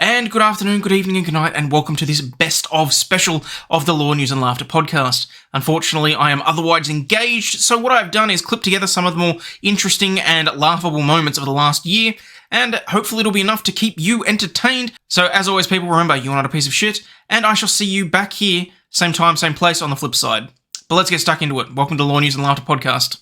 And good afternoon, good evening, and good night, and welcome to this best of special of the Law News and Laughter podcast. Unfortunately, I am otherwise engaged, so what I've done is clip together some of the more interesting and laughable moments of the last year, and hopefully it'll be enough to keep you entertained. So as always, people, remember, you're not a piece of shit, and I shall see you back here, same time, same place, on the flip side. But let's get stuck into it. Welcome to Law News and Laughter podcast.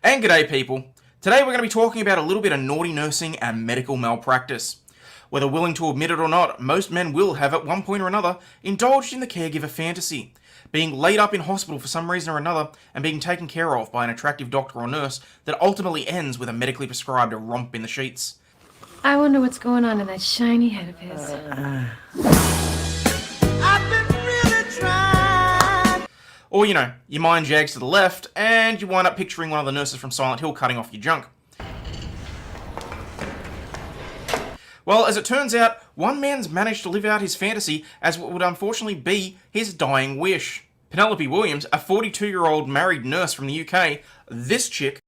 And g'day people. Today we're going to be talking about a little bit of naughty nursing and medical malpractice. Whether willing to admit it or not, most men will have at one point or another indulged in the caregiver fantasy, being laid up in hospital for some reason or another and being taken care of by an attractive doctor or nurse that ultimately ends with a medically prescribed romp in the sheets. I wonder what's going on in that shiny head of his. I've been really trying. Or, your mind jags to the left, and you wind up picturing one of the nurses from Silent Hill cutting off your junk. Well, as it turns out, one man's managed to live out his fantasy as what would unfortunately be his dying wish. Penelope Williams, a 42-year-old married nurse from the UK, this chick,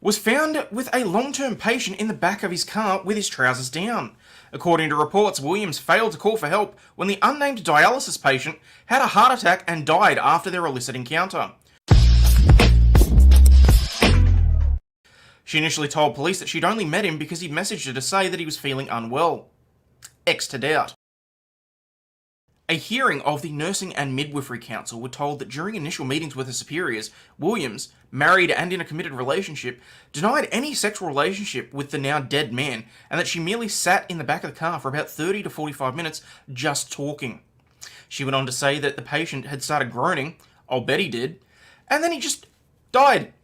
was found with a long-term patient in the back of his car with his trousers down. According to reports, Williams failed to call for help when the unnamed dialysis patient had a heart attack and died after their illicit encounter. She initially told police that she'd only met him because he'd messaged her to say that he was feeling unwell. X to doubt. A hearing of the Nursing and Midwifery Council were told that during initial meetings with her superiors, Williams, married and in a committed relationship, denied any sexual relationship with the now dead man, and that she merely sat in the back of the car for about 30 to 45 minutes just talking. She went on to say that the patient had started groaning, I'll bet he did, and then he just died.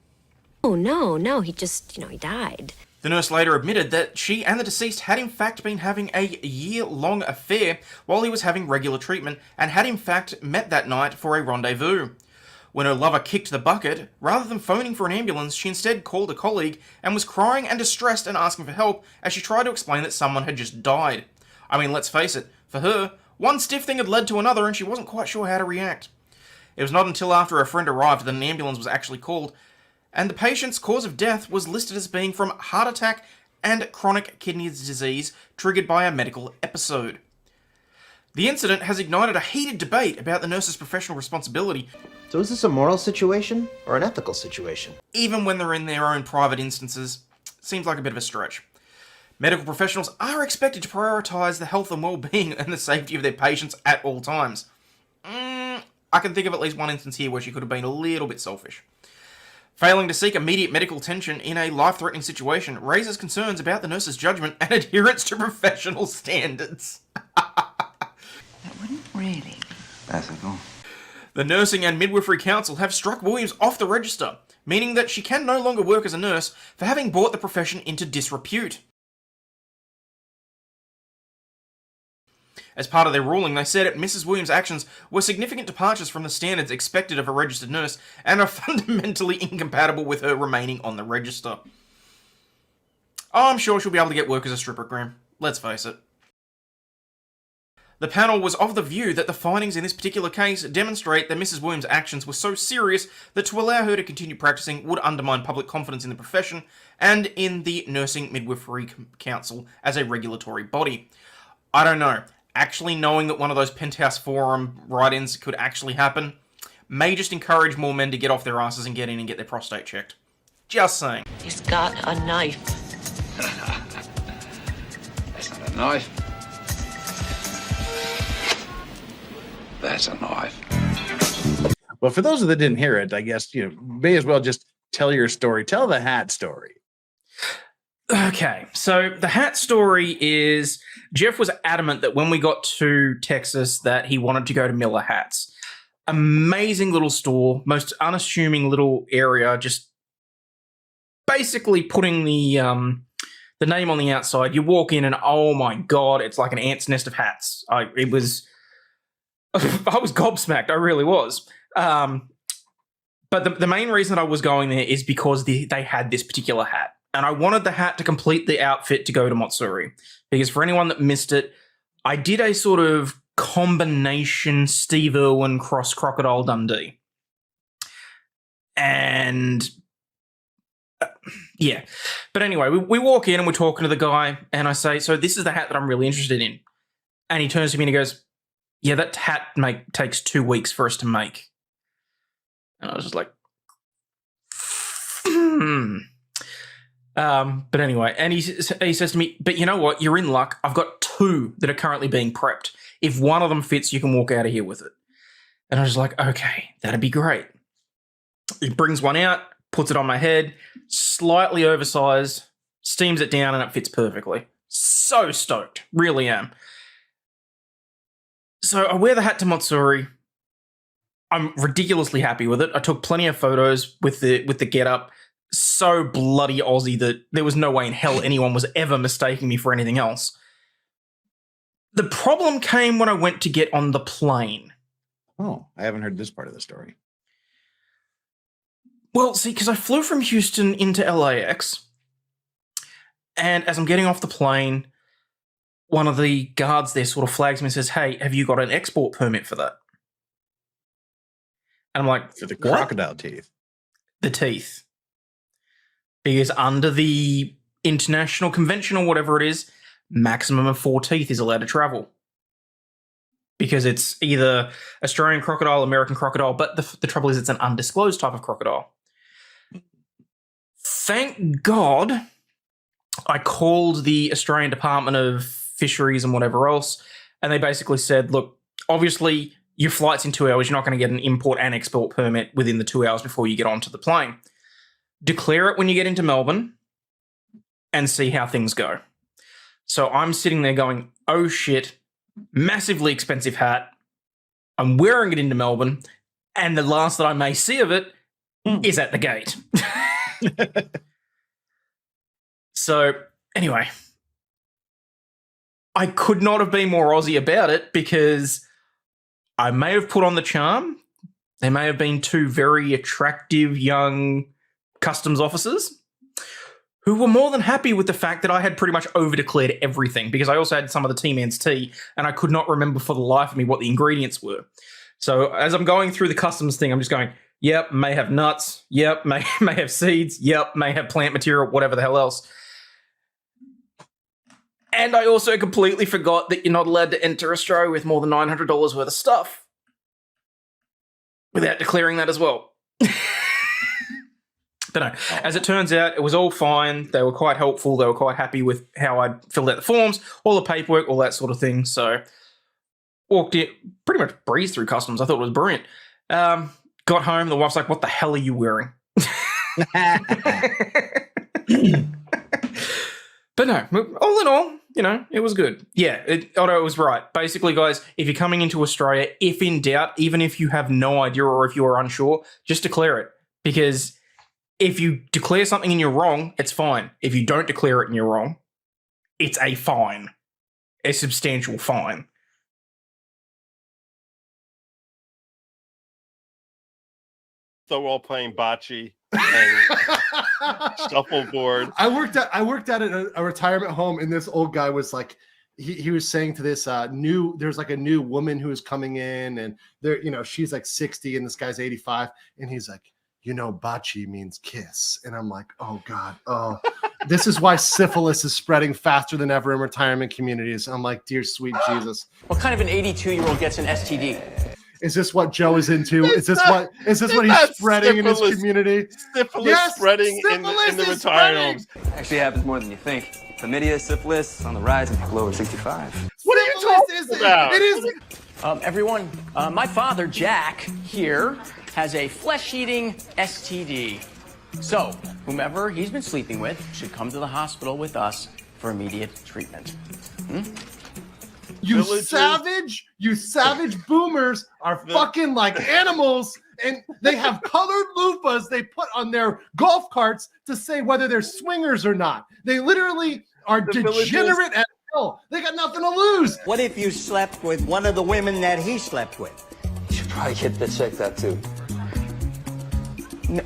Oh, no, he just, he died. The nurse later admitted that she and the deceased had in fact been having a year-long affair while he was having regular treatment, and had in fact met that night for a rendezvous. When her lover kicked the bucket, rather than phoning for an ambulance, she instead called a colleague and was crying and distressed and asking for help as she tried to explain that someone had just died. I mean, let's face it, for her, one stiff thing had led to another and she wasn't quite sure how to react. It was not until after her friend arrived that an ambulance was actually called, and the patient's cause of death was listed as being from heart attack and chronic kidney disease triggered by a medical episode. The incident has ignited a heated debate about the nurse's professional responsibility. So is this a moral situation or an ethical situation? Even when they're in their own private instances, seems like a bit of a stretch. Medical professionals are expected to prioritise the health and well-being and the safety of their patients at all times. I can think of at least one instance here where she could have been a little bit selfish. Failing to seek immediate medical attention in a life-threatening situation raises concerns about the nurse's judgment and adherence to professional standards. That wouldn't really be ethical. The Nursing and Midwifery Council have struck Williams off the register, meaning that she can no longer work as a nurse for having brought the profession into disrepute. As part of their ruling, they said that Mrs. Williams' actions were significant departures from the standards expected of a registered nurse and are fundamentally incompatible with her remaining on the register. Oh, I'm sure she'll be able to get work as a stripper, Graham. Let's face it. The panel was of the view that the findings in this particular case demonstrate that Mrs. Williams' actions were so serious that to allow her to continue practicing would undermine public confidence in the profession and in the Nursing Midwifery Council as a regulatory body. I don't know. Actually knowing that one of those Penthouse Forum write-ins could actually happen may just encourage more men to get off their asses and get in and get their prostate checked. Just saying. He's got a knife. That's not a knife. That's a knife. Well, for those that didn't hear it, I guess, may as well just tell your story. Tell the hat story. Okay, so the hat story is Jeff was adamant that when we got to Texas that he wanted to go to Miller Hats. Amazing little store, most unassuming little area, just basically putting the name on the outside. You walk in and oh my god, it's like an ant's nest of hats. I was gobsmacked. I really was. But the main reason that I was going there is because they had this particular hat. And I wanted the hat to complete the outfit to go to Matsuri. Because for anyone that missed it, I did a sort of combination Steve Irwin cross Crocodile Dundee. And yeah. But anyway, we walk in and we're talking to the guy and I say, so this is the hat that I'm really interested in. And he turns to me and he goes, yeah, that hat takes 2 weeks for us to make. And I was just like, But anyway, and he says to me, but you know what? You're in luck. I've got 2 that are currently being prepped. If one of them fits, you can walk out of here with it. And I was like, okay, that'd be great. He brings one out, puts it on my head, slightly oversized, steams it down, and it fits perfectly. So stoked. Really am. So I wear the hat to Matsuri. I'm ridiculously happy with it. I took plenty of photos with the getup. So bloody Aussie that there was no way in hell anyone was ever mistaking me for anything else. The problem came when I went to get on the plane. Oh, I haven't heard this part of the story. Well, see, because I flew from Houston into LAX, and as I'm getting off the plane, one of the guards there sort of flags me and says, hey, have you got an export permit for that? And I'm like, For the what? crocodile teeth. The teeth. Because under the international convention or whatever it is, maximum of 4 teeth is allowed to travel. Because it's either Australian crocodile, American crocodile, but the trouble is it's an undisclosed type of crocodile. Thank God I called the Australian Department of Fisheries and whatever else, and they basically said, look, obviously your flight's in 2 hours, you're not going to get an import and export permit within the 2 hours before you get onto the plane. Declare it when you get into Melbourne and see how things go. So I'm sitting there going, oh shit, massively expensive hat. I'm wearing it into Melbourne, and the last that I may see of it is at the gate. So anyway, I could not have been more Aussie about it because I may have put on the charm. There may have been 2 very attractive young customs officers who were more than happy with the fact that I had pretty much over-declared everything, because I also had some of the T-Man's tea, and I could not remember for the life of me what the ingredients were. So as I'm going through the customs thing, I'm just going, yep, may have nuts, yep, may have seeds, yep, may have plant material, whatever the hell else. And I also completely forgot that you're not allowed to enter Australia with more than $900 worth of stuff without declaring that as well. But no, as it turns out, it was all fine. They were quite helpful. They were quite happy with how I filled out the forms, all the paperwork, all that sort of thing. So walked in, pretty much breezed through customs. I thought it was brilliant. Got home. The wife's like, what the hell are you wearing? But no, all in all, you know, it was good. Yeah, Otto was right. Basically, guys, if you're coming into Australia, if in doubt, even if you have no idea or if you are unsure, just declare it. Because if you declare something and you're wrong, it's fine. If you don't declare it and you're wrong, it's a fine. A substantial fine. So we're all playing bocce and shuffleboard. I worked at a retirement home, and this old guy was like, he was saying to this there's like a new woman who is coming in, and there, you know, she's like 60 and this guy's 85, and he's like, you know, bocce means kiss. And I'm like, oh God, oh, this is why syphilis is spreading faster than ever in retirement communities. I'm like, dear sweet Jesus. What kind of an 82-year-old gets an STD? Is this what Joe is into? Is this what he's spreading in his community? Syphilis spreading in the retirement homes. Actually happens more than you think. Chlamydia, syphilis on the rise in people over 65. What are you talking about? It is. Everyone, my father, Jack, here, has a flesh-eating STD. So, whomever he's been sleeping with should come to the hospital with us for immediate treatment. You savage boomers are fucking like animals and they have colored loofahs they put on their golf carts to say whether they're swingers or not. They literally are degenerate as hell. They got nothing to lose. What if you slept with one of the women that he slept with? You should probably get that checked out too. No.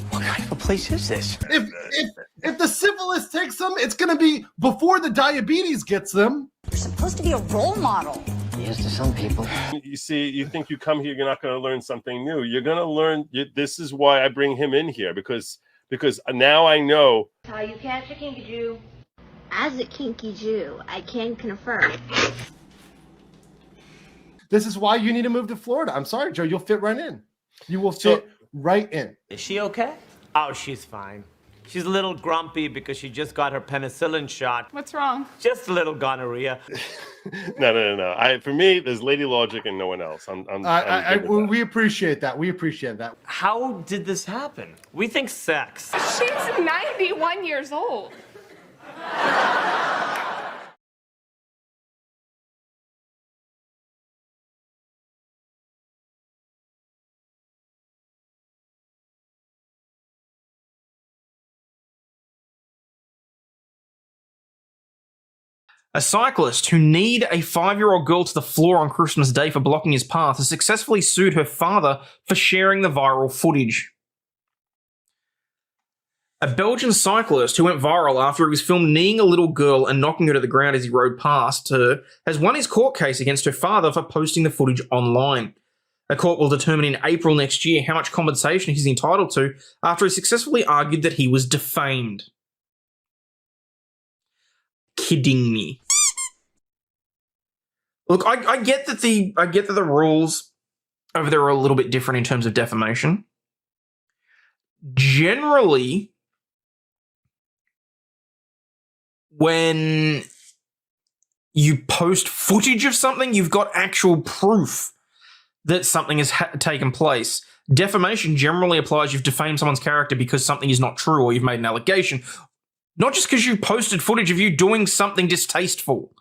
What kind of a place is this? If the syphilis takes them, it's going to be before the diabetes gets them. You're supposed to be a role model. Yes, to some people. You see, you think you come here, you're not going to learn something new. You're going to learn. This is why I bring him in here, because now I know. How you catch a kinky Jew? As a kinky Jew, I can confirm. This is why you need to move to Florida. I'm sorry, Joe. You'll fit right in. You will fit right in. Is she okay? Oh, she's fine. She's a little grumpy because she just got her penicillin shot. What's wrong? Just a little gonorrhea. No. For me, there's Lady Logic and no one else. We appreciate that. We appreciate that. How did this happen? We think sex. She's 91 years old. A cyclist who kneed a 5-year-old girl to the floor on Christmas Day for blocking his path has successfully sued her father for sharing the viral footage. A Belgian cyclist who went viral after he was filmed kneeing a little girl and knocking her to the ground as he rode past her has won his court case against her father for posting the footage online. A court will determine in April next year how much compensation he's entitled to after he successfully argued that he was defamed. Kidding me. Look, I get that the rules over there are a little bit different in terms of defamation. Generally, when you post footage of something, you've got actual proof that something has taken place. Defamation generally applies you've defamed someone's character because something is not true or you've made an allegation. Not just because you posted footage of you doing something distasteful.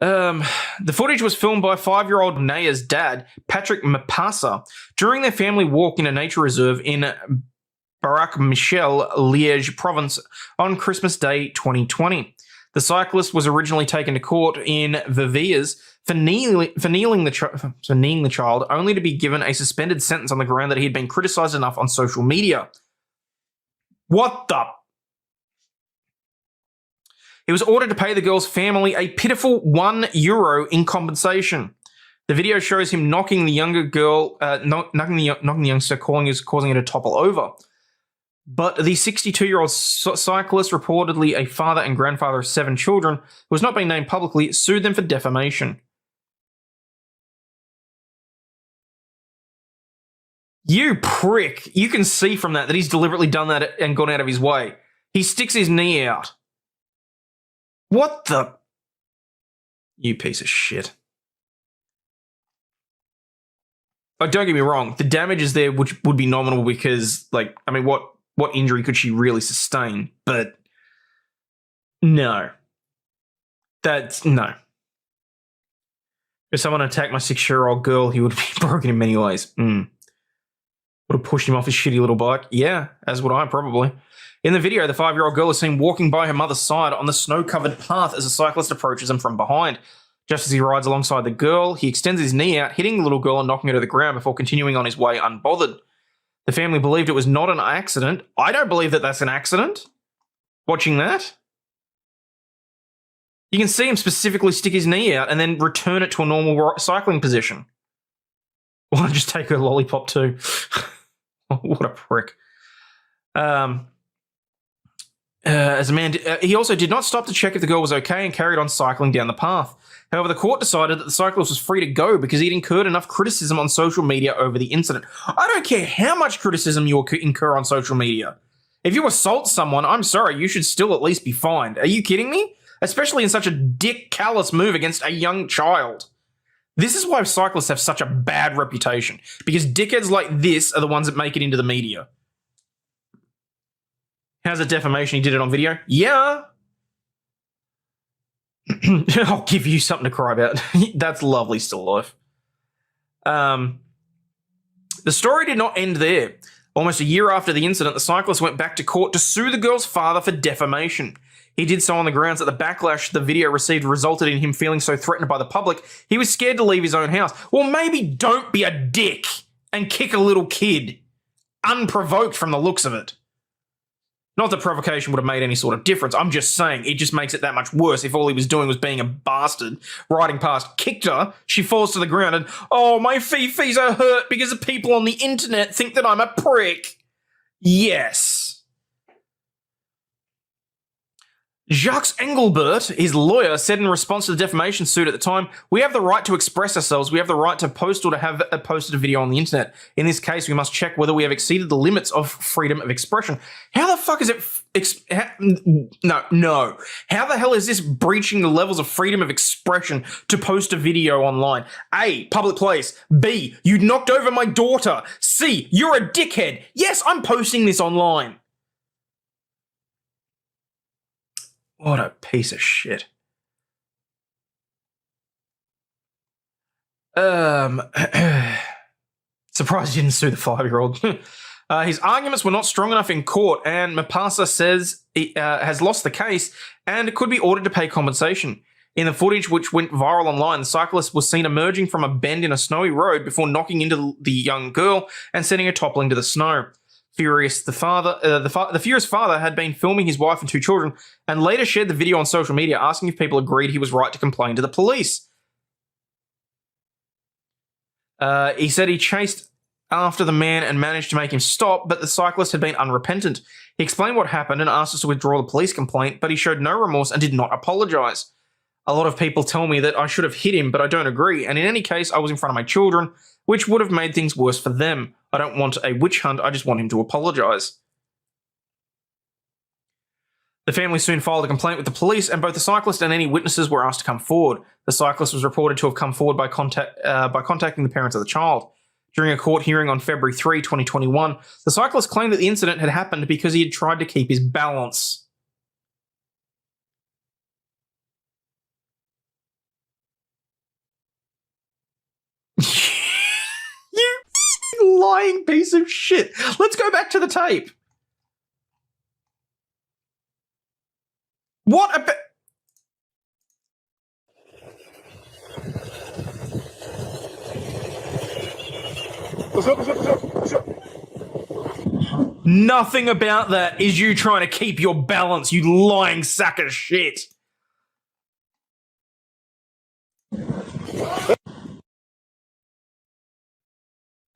The footage was filmed by 5-year-old Naya's dad, Patrick Mapasa, during their family walk in a nature reserve in Barak Michel, Liège province on Christmas Day 2020. The cyclist was originally taken to court in Verviers for kneeling the child, only to be given a suspended sentence on the ground that he had been criticised enough on social media. What the? He was ordered to pay the girl's family a pitiful €1 in compensation. The video shows him knocking the younger girl, knocking the youngster, causing her to topple over. But the 62-year-old cyclist, reportedly a father and grandfather of 7 children, who has not been named publicly, sued them for defamation. You prick. You can see from that he's deliberately done that and gone out of his way. He sticks his knee out. What the? You piece of shit. Oh, don't get me wrong. The damage is there, which would be nominal because, what injury could she really sustain? But no. No. If someone attacked my 6-year-old girl, he would be broken in many ways. Would have pushed him off his shitty little bike. Yeah, as would I probably. In the video, the 5-year-old girl is seen walking by her mother's side on the snow-covered path as a cyclist approaches him from behind. Just as he rides alongside the girl, he extends his knee out, hitting the little girl and knocking her to the ground before continuing on his way unbothered. The family believed it was not an accident. I don't believe that that's an accident. Watching that. You can see him specifically stick his knee out and then return it to a normal cycling position. Why not just take her lollipop too? What a prick. As a man, he also did not stop to check if the girl was okay and carried on cycling down the path. However, the court decided that the cyclist was free to go because he'd incurred enough criticism on social media over the incident. I don't care how much criticism you incur on social media. If you assault someone, I'm sorry, you should still at least be fined. Are you kidding me? Especially in such a dick callous move against a young child. This is why cyclists have such a bad reputation, because dickheads like this are the ones that make it into the media. How's it defamation? He did it on video? Yeah. I'll give you something to cry about. That's lovely, still alive. The story did not end there. Almost a year after the incident, the cyclist went back to court to sue the girl's father for defamation. He did so on the grounds that the backlash the video received resulted in him feeling so threatened by the public, he was scared to leave his own house. Well, maybe don't be a dick and kick a little kid. Unprovoked from the looks of it. Not that provocation would have made any sort of difference. I'm just saying it just makes it that much worse if all he was doing was being a bastard. Riding past, kicked her, she falls to the ground and, oh, my fifis are hurt because the people on the internet think that I'm a prick. Yes. Jacques Engelbert, his lawyer, said in response to the defamation suit at the time, we have the right to express ourselves, we have the right to post or to have posted a video on the internet. In this case, we must check whether we have exceeded the limits of freedom of expression. How the fuck is it... No. How the hell is this breaching the levels of freedom of expression to post a video online? A, public place. B, you knocked over my daughter. C, you're a dickhead. Yes, I'm posting this online. What a piece of shit. Surprised he didn't sue the 5-year-old. His arguments were not strong enough in court, and Mapasa says he has lost the case and could be ordered to pay compensation. In the footage, which went viral online, the cyclist was seen emerging from a bend in a snowy road before knocking into the young girl and sending her toppling to the snow. Furious, the furious father had been filming his wife and 2 children and later shared the video on social media asking if people agreed he was right to complain to the police. He said he chased after the man and managed to make him stop, but the cyclist had been unrepentant. He explained what happened and asked us to withdraw the police complaint, but he showed no remorse and did not apologise. A lot of people tell me that I should have hit him, but I don't agree, and in any case, I was in front of my children, which would have made things worse for them. I don't want a witch hunt, I just want him to apologise. The family soon filed a complaint with the police, and both the cyclist and any witnesses were asked to come forward. The cyclist was reported to have come forward by contacting the parents of the child. During a court hearing on February 3, 2021, the cyclist claimed that the incident had happened because he had tried to keep his balance. You lying piece of shit. Let's go back to the tape. What a... What's up? Nothing about that is you trying to keep your balance, you lying sack of shit.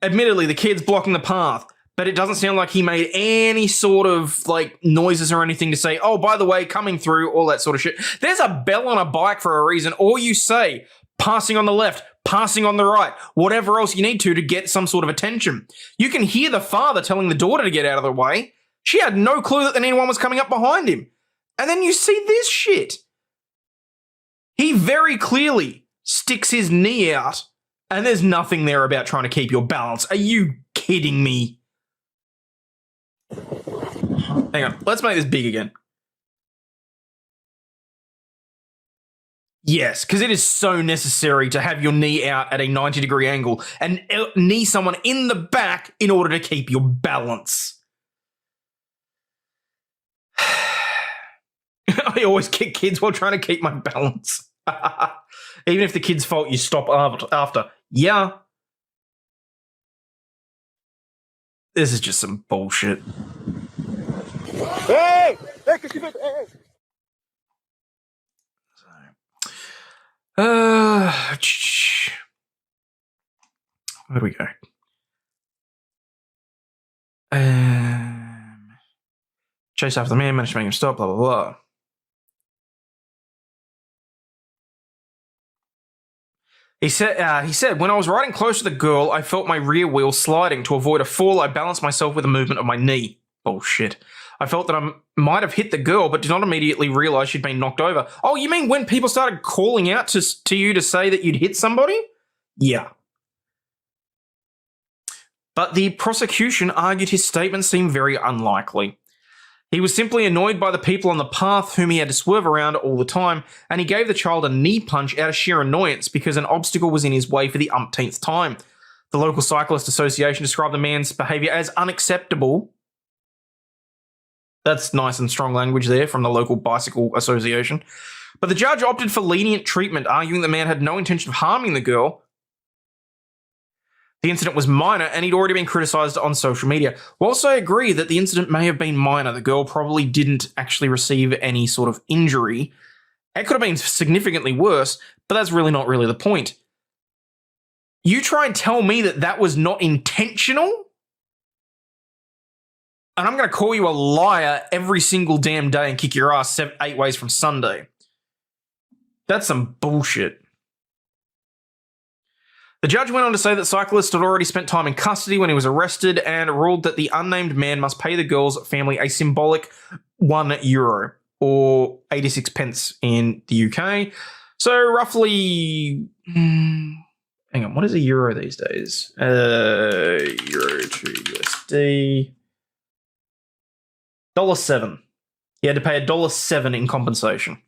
Admittedly, the kid's blocking the path, but it doesn't sound like he made any sort of, like, noises or anything to say, oh, by the way, coming through, all that sort of shit. There's a bell on a bike for a reason, or you say, passing on the left, passing on the right, whatever else you need to get some sort of attention. You can hear the father telling the daughter to get out of the way. She had no clue that anyone was coming up behind him. And then you see this shit. He very clearly sticks his knee out, and there's nothing there about trying to keep your balance. Are you kidding me? Hang on, let's make this big again. Yes, because it is so necessary to have your knee out at a 90-degree angle and knee someone in the back in order to keep your balance. I always kick kids while trying to keep my balance. Even if the kid's fault, you stop after. Yeah. This is just some bullshit. Hey! Hey! Where do we go? Chase after the man, managed to make him stop, blah, blah, blah. He said, when I was riding close to the girl, I felt my rear wheel sliding. To avoid a fall, I balanced myself with a movement of my knee. Bullshit. I felt that I might have hit the girl, but did not immediately realise she'd been knocked over. Oh, you mean when people started calling out to you to say that you'd hit somebody? Yeah. But the prosecution argued his statement seemed very unlikely. He was simply annoyed by the people on the path whom he had to swerve around all the time, and he gave the child a knee punch out of sheer annoyance because an obstacle was in his way for the umpteenth time. The local cyclist association described the man's behaviour as unacceptable. That's nice and strong language there from the local bicycle association. But the judge opted for lenient treatment, arguing the man had no intention of harming the girl. The incident was minor, and he'd already been criticised on social media. Whilst I agree that the incident may have been minor, the girl probably didn't actually receive any sort of injury. It could have been significantly worse, but that's really not really the point. You try and tell me that that was not intentional? And I'm going to call you a liar every single damn day and kick your ass 8 ways from Sunday. That's some bullshit. The judge went on to say that cyclist had already spent time in custody when he was arrested and ruled that the unnamed man must pay the girl's family a symbolic €1 or 86 pence in the UK. So roughly, hang on, what is a euro these days? Euro to USD. $7. He had to pay $7 in compensation.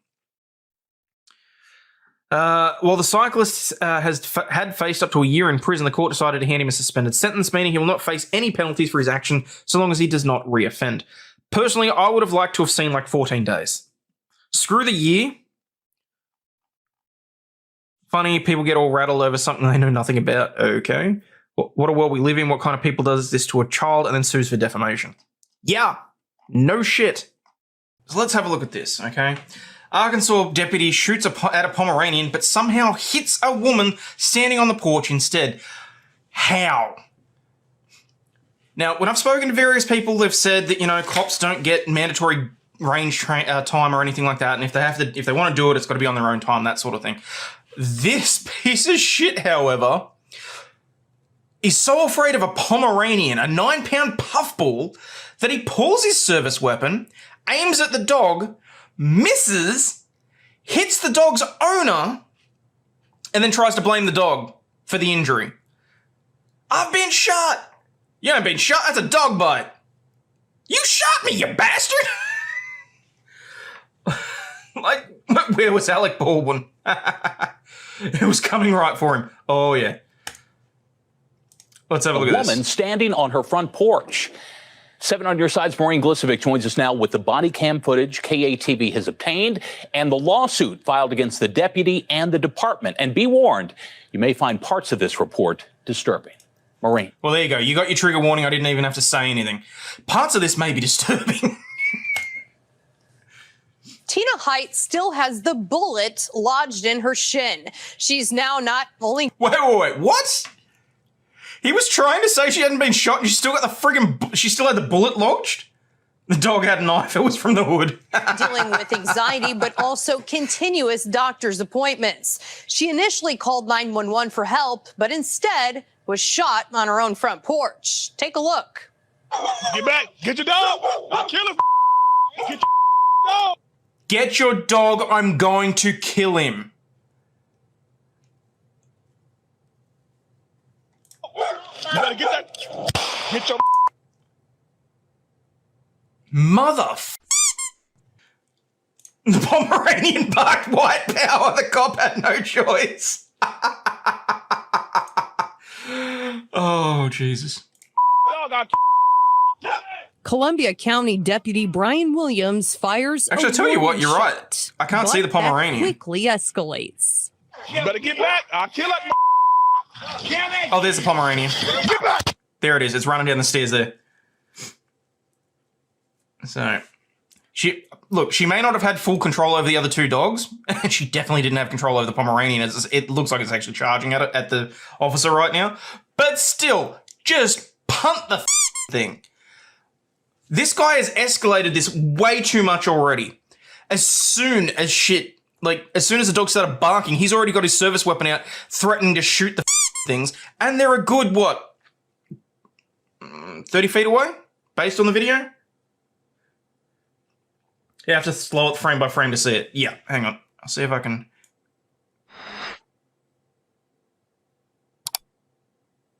While the cyclist had faced up to a year in prison, the court decided to hand him a suspended sentence, meaning he will not face any penalties for his action so long as he does not reoffend. Personally, I would have liked to have seen like 14 days. Screw the year. Funny, people get all rattled over something they know nothing about. Okay. What a world we live in. What kind of people does this to a child and then sues for defamation? Yeah. No shit. So let's have a look at this, okay? Arkansas deputy shoots at a Pomeranian, but somehow hits a woman standing on the porch instead. How? Now, when I've spoken to various people, they've said that, you know, cops don't get mandatory range time or anything like that, and if they want to do it, it's got to be on their own time, that sort of thing. This piece of shit, however, is so afraid of a Pomeranian, a 9-pound puffball, that he pulls his service weapon, aims at the dog, misses, hits the dog's owner, and then tries to blame the dog for the injury. I've been shot. You ain't been shot. That's a dog bite. You shot me, you bastard. Like, where was Alec Baldwin? It was coming right for him. Oh, yeah. Let's have a look at this. A woman standing on her front porch. 7 on your side's Maureen Glisovic joins us now with the body cam footage KATV has obtained and the lawsuit filed against the deputy and the department. And be warned, you may find parts of this report disturbing. Maureen. Well, there you go. You got your trigger warning. I didn't even have to say anything. Parts of this may be disturbing. Tina Height still has the bullet lodged in her shin. She's now not only... Wait. What? He was trying to say she hadn't been shot and she still got she still had the bullet lodged? The dog had a knife. It was from the hood. dealing with anxiety, but also continuous doctor's appointments. She initially called 911 for help, but instead was shot on her own front porch. Take a look. Get back. Get your dog. I'll kill him. Get your dog. Get your dog. I'm going to kill him. You better get that. Get your mother. The Pomeranian barked white power. The cop had no choice. Oh, Jesus. Columbia County Deputy Brian Williams fires. Actually, I'll tell you what, you're right. I can't see the Pomeranian. That quickly escalates. You better get back. I'll kill it. Oh, there's the Pomeranian. There it is. It's running down the stairs there. So, she may not have had full control over the other 2 dogs, and she definitely didn't have control over the Pomeranian. It looks like it's actually charging at the officer right now. But still, just punt the thing. This guy has escalated this way too much already. As soon as the dog started barking, he's already got his service weapon out, threatening to shoot the things, and they're a good, 30 feet away, based on the video? You have to slow it frame by frame to see it. Yeah, hang on. I'll see if I can...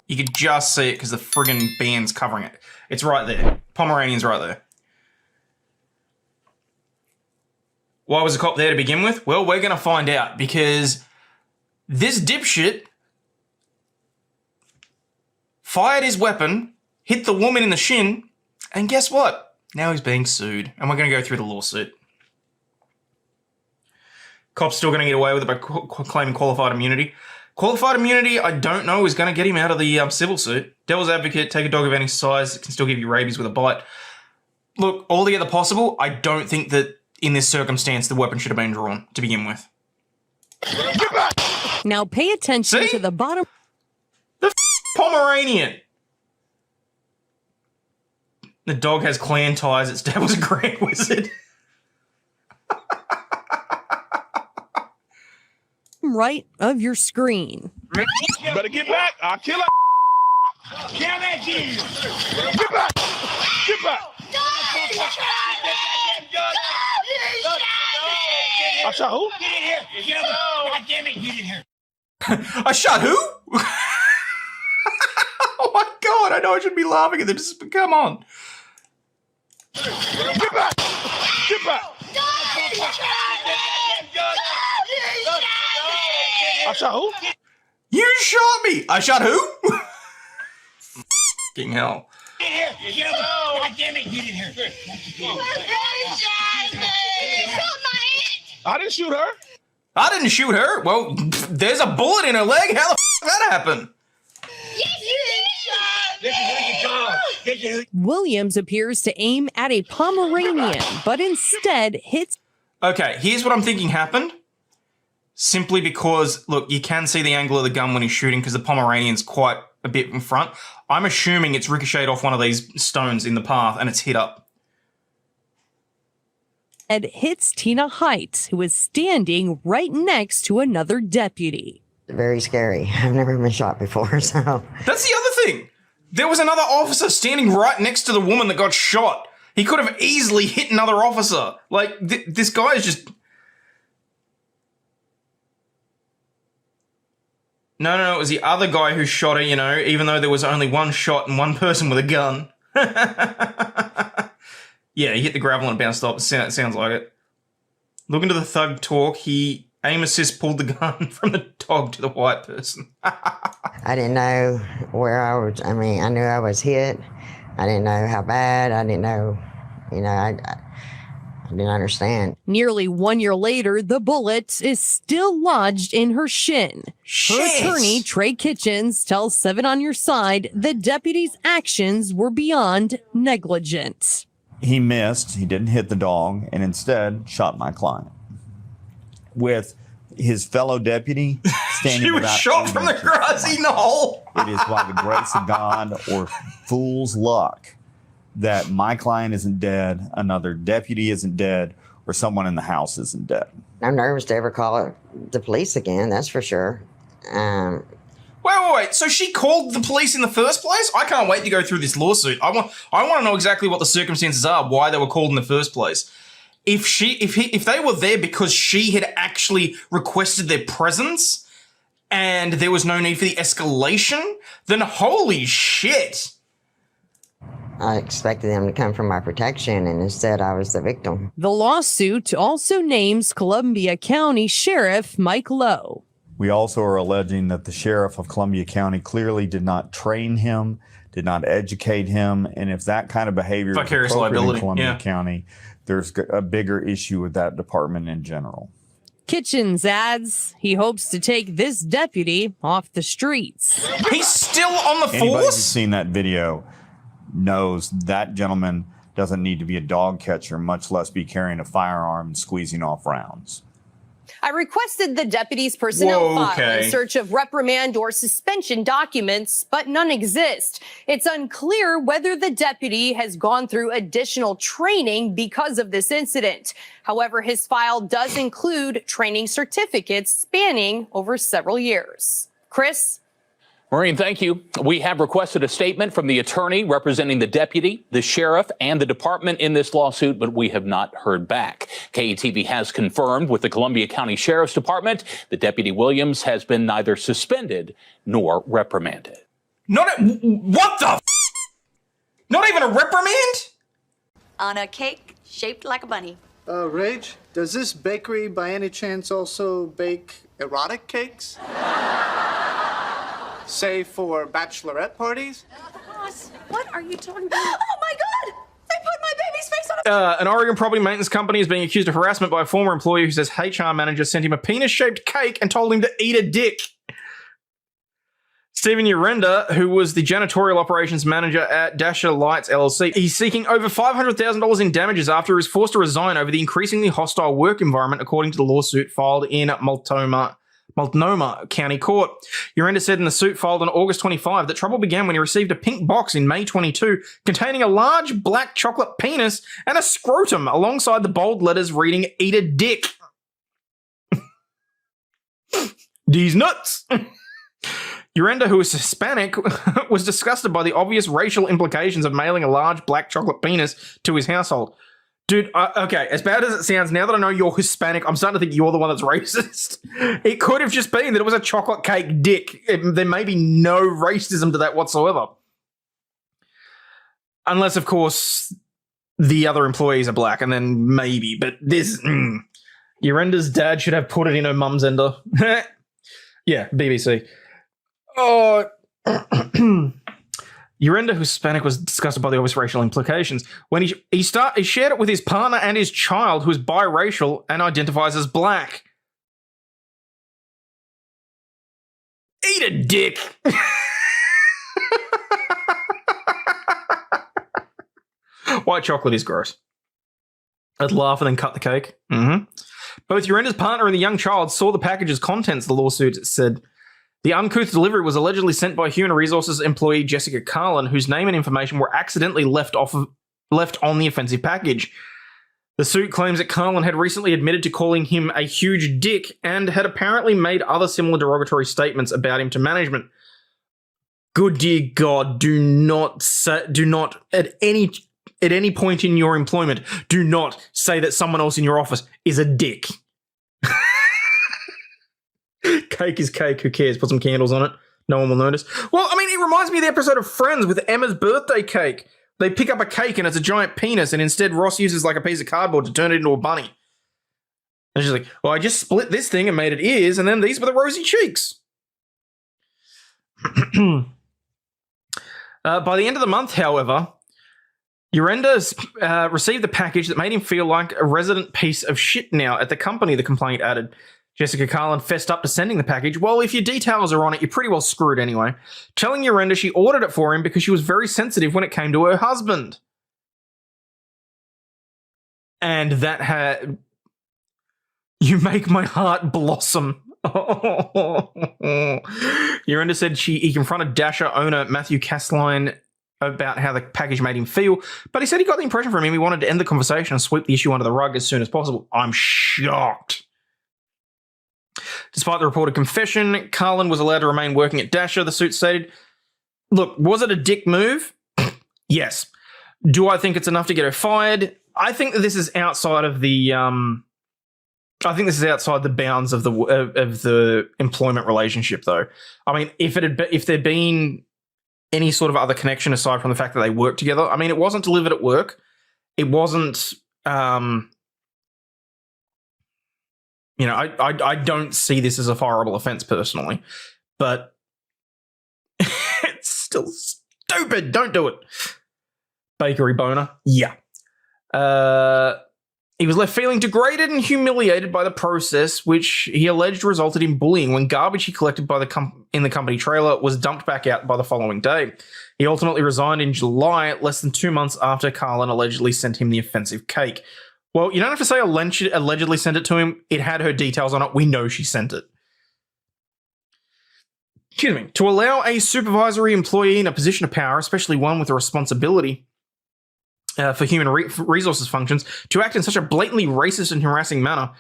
You could just see it because the friggin' band's covering it. It's right there. Pomeranian's right there. Why was the cop there to begin with? Well, we're going to find out, because this dipshit fired his weapon, hit the woman in the shin, and guess what? Now he's being sued, and we're going to go through the lawsuit. Cop's still going to get away with it by claiming qualified immunity. Qualified immunity, I don't know, is going to get him out of the civil suit. Devil's advocate, take a dog of any size, it can still give you rabies with a bite. Look, altogether possible, I don't think that in this circumstance the weapon should have been drawn to begin with. Now pay attention to the bottom. The Pomeranian. The dog has clan ties, its dad was a great wizard. Right of your screen. You better get back. I'll kill her. Kill that kid. Get back. Get back. I shot who? Get in here. God damn it, get in here. I shot who? Oh my god, I know I shouldn't be laughing at this, but come on. Get back. Get back. I shot who? You shot me! I shot who? Fucking hell. Get in here. God damn it, get in here. I didn't shoot her. I didn't shoot her. Well, there's a bullet in her leg. How the did that happen? Williams appears to aim at a Pomeranian, but instead hits. Okay, here's what I'm thinking happened. Simply because, look, you can see the angle of the gun when he's shooting because the Pomeranian's quite a bit in front. I'm assuming it's ricocheted off one of these stones in the path and it's hit up. Ed hits Tina Height, who is standing right next to another deputy. Very scary. I've never been shot before, so. That's the other thing. There was another officer standing right next to the woman that got shot. He could have easily hit another officer. Like, this guy is just... No, it was the other guy who shot her, you know, even though there was only one shot and one person with a gun. Yeah, he hit the gravel and it bounced off. It sounds like it. Looking to the thug talk, he aim assist pulled the gun from the dog to the white person. I didn't know where I was. I mean, I knew I was hit. I didn't know how bad. I didn't know, you know, I didn't understand. Nearly 1 year later, the bullet is still lodged in her shin. Her attorney, Trey Kitchens, tells 7 on Your Side the deputy's actions were beyond negligent. He missed, he didn't hit the dog, and instead shot my client. With his fellow deputy standing She was about shot 8 from the inches grassy away. knoll. It is by the grace of God or fool's luck that my client isn't dead, another deputy isn't dead, or someone in the house isn't dead. I'm nervous to ever call the police again, that's for sure. Wait. So she called the police in the first place? I can't wait to go through this lawsuit. I want to know exactly what the circumstances are, why they were called in the first place. If they were there because she had actually requested their presence and there was no need for the escalation, then holy shit. I expected them to come for my protection, and instead I was the victim. The lawsuit also names Columbia County Sheriff Mike Lowe. We also are alleging that the sheriff of Columbia County clearly did not train him, did not educate him, and if that kind of behavior is Vicarious appropriate liability, in Columbia yeah. County, there's a bigger issue with that department in general. Kitchens adds he hopes to take this deputy off the streets. He's still on the Anybody who's force? seen that video knows that gentleman doesn't need to be a dog catcher, much less be carrying a firearm and squeezing off rounds. I requested the deputy's personnel Whoa, file okay. in search of reprimand or suspension documents, but none exist. It's unclear whether the deputy has gone through additional training because of this incident. However, his file does include training certificates spanning over several years. Chris? Maureen, thank you. We have requested a statement from the attorney representing the deputy, the sheriff, and the department in this lawsuit, but we have not heard back. KETV has confirmed with the Columbia County Sheriff's Department that Deputy Williams has been neither suspended nor reprimanded. What the? Not even a reprimand? On a cake shaped like a bunny. Rage, does this bakery by any chance also bake erotic cakes? Say for bachelorette parties? Boss, what are you talking about? Oh my god! They put my baby's face on a... An Oregon property maintenance company is being accused of harassment by a former employee who says HR manager sent him a penis-shaped cake and told him to eat a dick. Stephen Urenda, who was the janitorial operations manager at Dasher Lights LLC, he's seeking over $500,000 in damages after he was forced to resign over the increasingly hostile work environment, according to the lawsuit filed in Multnomah County Court. Urenda said in the suit filed on August 25 that trouble began when he received a pink box in May 22 containing a large black chocolate penis and a scrotum alongside the bold letters reading, "Eat a dick." These nuts! Urenda, who is Hispanic, was disgusted by the obvious racial implications of mailing a large black chocolate penis to his household. Dude, okay, as bad as it sounds, now that I know you're Hispanic, I'm starting to think you're the one that's racist. It could have just been that it was a chocolate cake dick. There may be no racism to that whatsoever. Unless, of course, the other employees are black, and then maybe, but this... Urenda's dad should have put it in her mum's ender. Yeah, BBC. Oh, Urenda, who's Hispanic, was disgusted by the obvious racial implications. When he shared it with his partner and his child, who is biracial and identifies as black. Eat a dick. White chocolate is gross. I'd laugh and then cut the cake. Both Urenda's partner and the young child saw the package's contents, the lawsuit said. The uncouth delivery was allegedly sent by Human Resources employee Jessica Carlin, whose name and information were accidentally left on the offensive package. The suit claims that Carlin had recently admitted to calling him a huge dick and had apparently made other similar derogatory statements about him to management. Good dear God, do not at any point in your employment, do not say that someone else in your office is a dick. Cake is cake, who cares? Put some candles on it. No one will notice. Well, I mean, it reminds me of the episode of Friends with Emma's birthday cake. They pick up a cake and it's a giant penis, and instead Ross uses like a piece of cardboard to turn it into a bunny. And she's like, well, I just split this thing and made it ears, and then these were the rosy cheeks. By the end of the month, however, Urenda's received the package that made him feel like a resident piece of shit now at the company, the complaint added. Jessica Carlin fessed up to sending the package. Well, if your details are on it, you're pretty well screwed anyway. Telling Urenda she ordered it for him because she was very sensitive when it came to her husband. And that had... You make my heart blossom. Urenda said he confronted Dasher owner Matthew Castline about how the package made him feel, but he said he got the impression from him he wanted to end the conversation and sweep the issue under the rug as soon as possible. I'm shocked. Despite the reported confession, Carlin was allowed to remain working at Dasher, the suit stated. Look, was it a dick move? Yes. Do I think it's enough to get her fired? I think that this is outside of the bounds of the employment relationship, though. I mean, if there'd been any sort of other connection aside from the fact that they worked together, I mean, it wasn't delivered at work. It wasn't. I don't see this as a fireable offense personally, but it's still stupid. Don't do it. Bakery boner. Yeah. He was left feeling degraded and humiliated by the process, which he alleged resulted in bullying when garbage he collected in the company trailer was dumped back out by the following day. He ultimately resigned in July, less than 2 months after Carlin allegedly sent him the offensive cake. Well, you don't have to say allegedly sent it to him. It had her details on it. We know she sent it. Excuse me. To allow a supervisory employee in a position of power, especially one with a responsibility for human resources functions, to act in such a blatantly racist and harassing manner,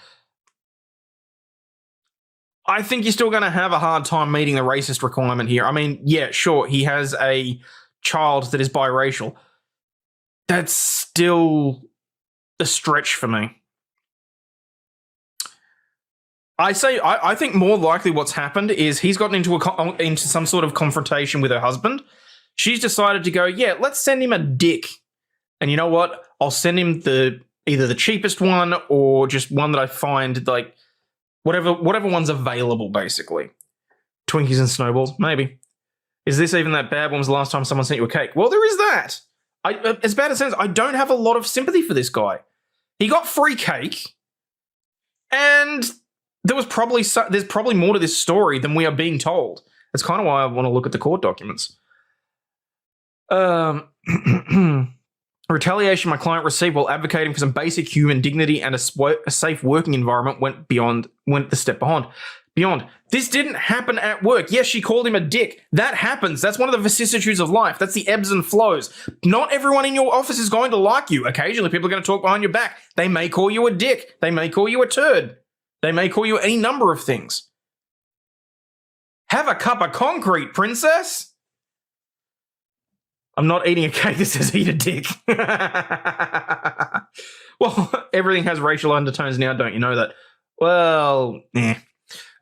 I think you're still going to have a hard time meeting the racist requirement here. I mean, yeah, sure, he has a child that is biracial. That's still a stretch for me. I think more likely what's happened is he's gotten into some sort of confrontation with her husband. She's decided to go, yeah, let's send him a dick. And you know what? I'll send him the either the cheapest one or just one that I find like whatever one's available, basically. Twinkies and snowballs, maybe. Is this even that bad? When was the last time someone sent you a cake? Well, there is that. As bad as it sounds, I don't have a lot of sympathy for this guy. He got free cake, and there's probably more to this story than we are being told. That's kind of why I want to look at the court documents. Retaliation my client received while advocating for some basic human dignity and a safe working environment went the step beyond. This didn't happen at work. Yes, she called him a dick. That happens. That's one of the vicissitudes of life. That's the ebbs and flows. Not everyone in your office is going to like you. Occasionally, people are going to talk behind your back. They may call you a dick. They may call you a turd. They may call you any number of things. Have a cup of concrete, princess. I'm not eating a cake that says eat a dick. Well, everything has racial undertones now, don't you know that? Well,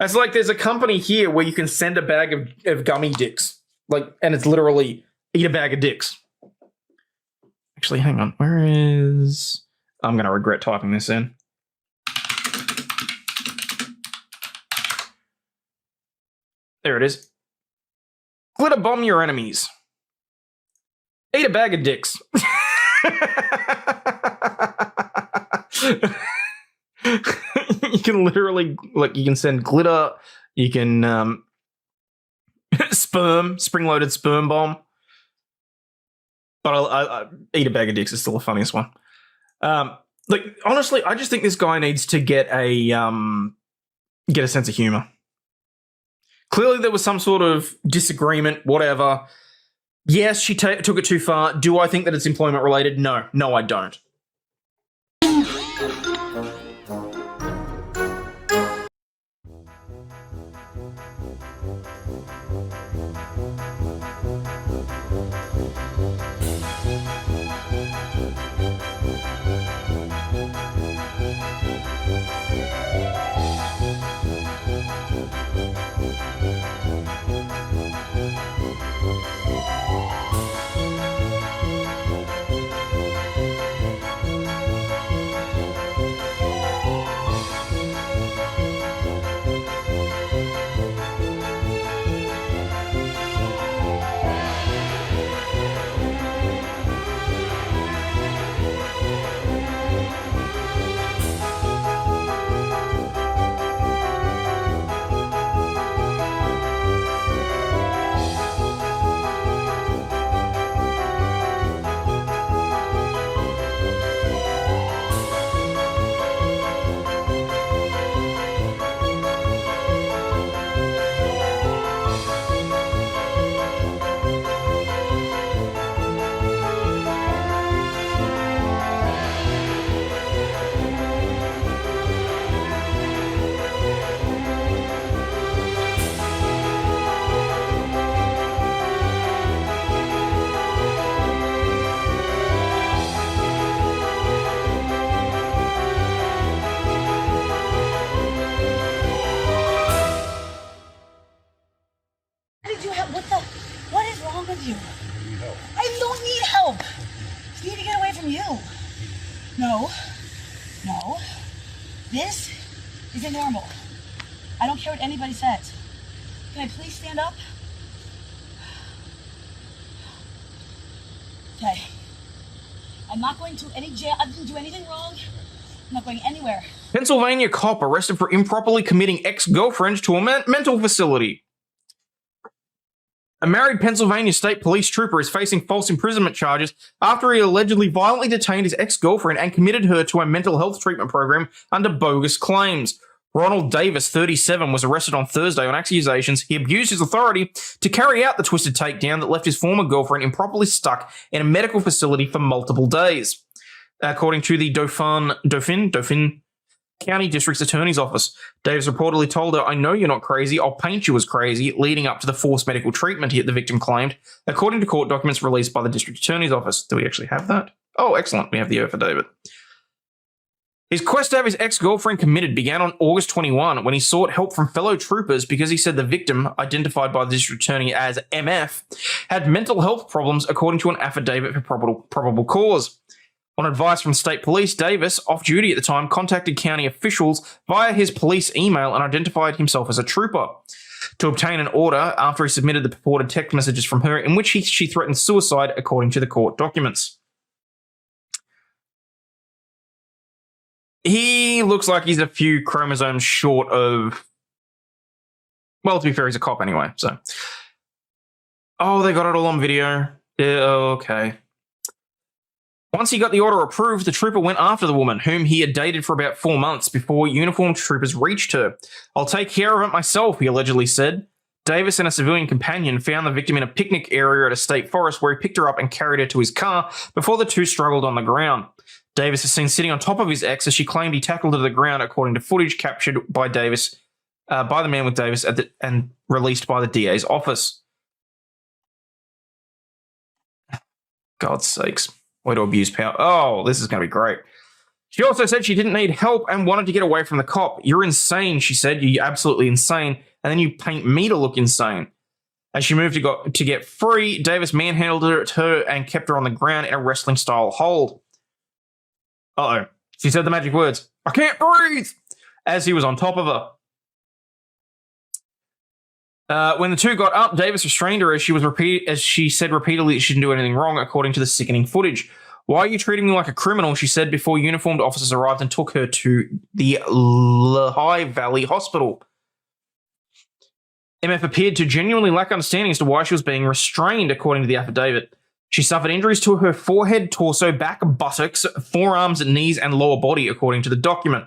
It's like there's a company here where you can send a bag of gummy dicks. And it's literally eat a bag of dicks. Actually, hang on. Where is... I'm going to regret typing this in. There it is. Glitter bomb your enemies. Eat a bag of dicks. You can literally, you can send glitter, you can sperm, spring-loaded sperm bomb. But I eat a bag of dicks is still the funniest one. Honestly, I just think this guy needs to get a sense of humor. Clearly there was some sort of disagreement, whatever. Yes, she took it too far. Do I think that it's employment related? No. No, I don't. What is wrong with you? I don't need help. You need to get away from you. No. This isn't normal. I don't care what anybody says. Can I please stand up? Okay. I'm not going to any jail. I didn't do anything wrong. I'm not going anywhere. Pennsylvania cop arrested for improperly committing ex-girlfriend to a mental facility. A married Pennsylvania State Police trooper is facing false imprisonment charges after he allegedly violently detained his ex-girlfriend and committed her to a mental health treatment program under bogus claims. Ronald Davis, 37, was arrested on Thursday on accusations he abused his authority to carry out the twisted takedown that left his former girlfriend improperly stuck in a medical facility for multiple days. According to the Dauphin County District's Attorney's Office, Davis reportedly told her, "I know you're not crazy, I'll paint you as crazy," leading up to the forced medical treatment the victim claimed, according to court documents released by the District Attorney's Office. Do we actually have that? Oh, excellent. We have the affidavit. His quest to have his ex-girlfriend committed began on August 21 when he sought help from fellow troopers because he said the victim, identified by the district attorney as MF, had mental health problems according to an affidavit for probable cause. On advice from state police, Davis, off duty at the time, contacted county officials via his police email and identified himself as a trooper to obtain an order after he submitted the purported text messages from her in which she threatened suicide, according to the court documents. He looks like he's a few chromosomes short of... Well, to be fair, he's a cop anyway, so... Oh, they got it all on video. Yeah, okay. Once he got the order approved, the trooper went after the woman, whom he had dated for about 4 months before uniformed troopers reached her. "I'll take care of it myself," he allegedly said. Davis and a civilian companion found the victim in a picnic area at a state forest where he picked her up and carried her to his car before the two struggled on the ground. Davis is seen sitting on top of his ex as she claimed he tackled her to the ground, according to footage captured by Davis, by the man with Davis and released by the DA's office. God's sakes. Way to abuse power. Oh, this is going to be great. She also said she didn't need help and wanted to get away from the cop. "You're insane," she said. "You're absolutely insane. And then you paint me to look insane." As she moved to get free, Davis manhandled her and kept her on the ground in a wrestling-style hold. Uh-oh. She said the magic words, "I can't breathe," as he was on top of her. When the two got up, Davis restrained her as she said repeatedly that she didn't do anything wrong, according to the sickening footage. "Why are you treating me like a criminal?" she said before uniformed officers arrived and took her to the Lehigh Valley Hospital. MF appeared to genuinely lack understanding as to why she was being restrained, according to the affidavit. She suffered injuries to her forehead, torso, back, buttocks, forearms, knees, and lower body, according to the document.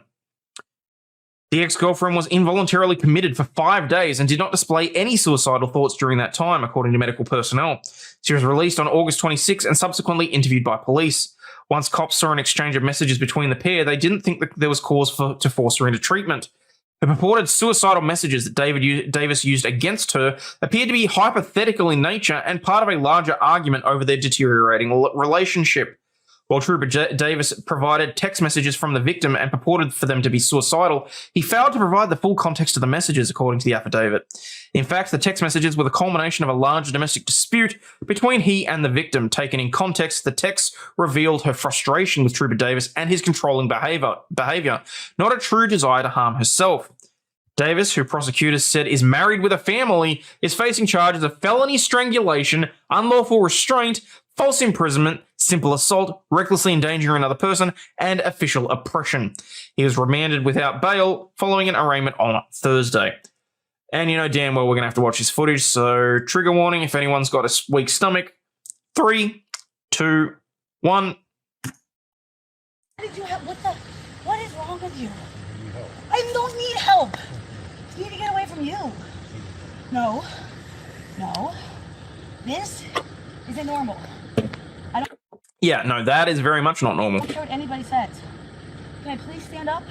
The ex-girlfriend was involuntarily committed for 5 days and did not display any suicidal thoughts during that time, according to medical personnel. She was released on August 26 and subsequently interviewed by police. Once cops saw an exchange of messages between the pair, they didn't think that there was cause to force her into treatment. The purported suicidal messages that Davis used against her appeared to be hypothetical in nature and part of a larger argument over their deteriorating relationship. While Trooper Davis provided text messages from the victim and purported for them to be suicidal, he failed to provide the full context of the messages, according to the affidavit. In fact, the text messages were the culmination of a large domestic dispute between he and the victim. Taken in context, the text revealed her frustration with Trooper Davis and his controlling behavior, not a true desire to harm herself. Davis, who prosecutors said is married with a family, is facing charges of felony strangulation, unlawful restraint, false imprisonment, simple assault, recklessly endangering another person, and official oppression. He was remanded without bail following an arraignment on Thursday. And you know damn well we're going to have to watch this footage, so trigger warning if anyone's got a weak stomach. 3, 2, 1. What is wrong with you? I don't need help. You need to get away from you. No. This isn't normal. Yeah, no, that is very much not normal. I don't care what anybody says. Can I please stand up?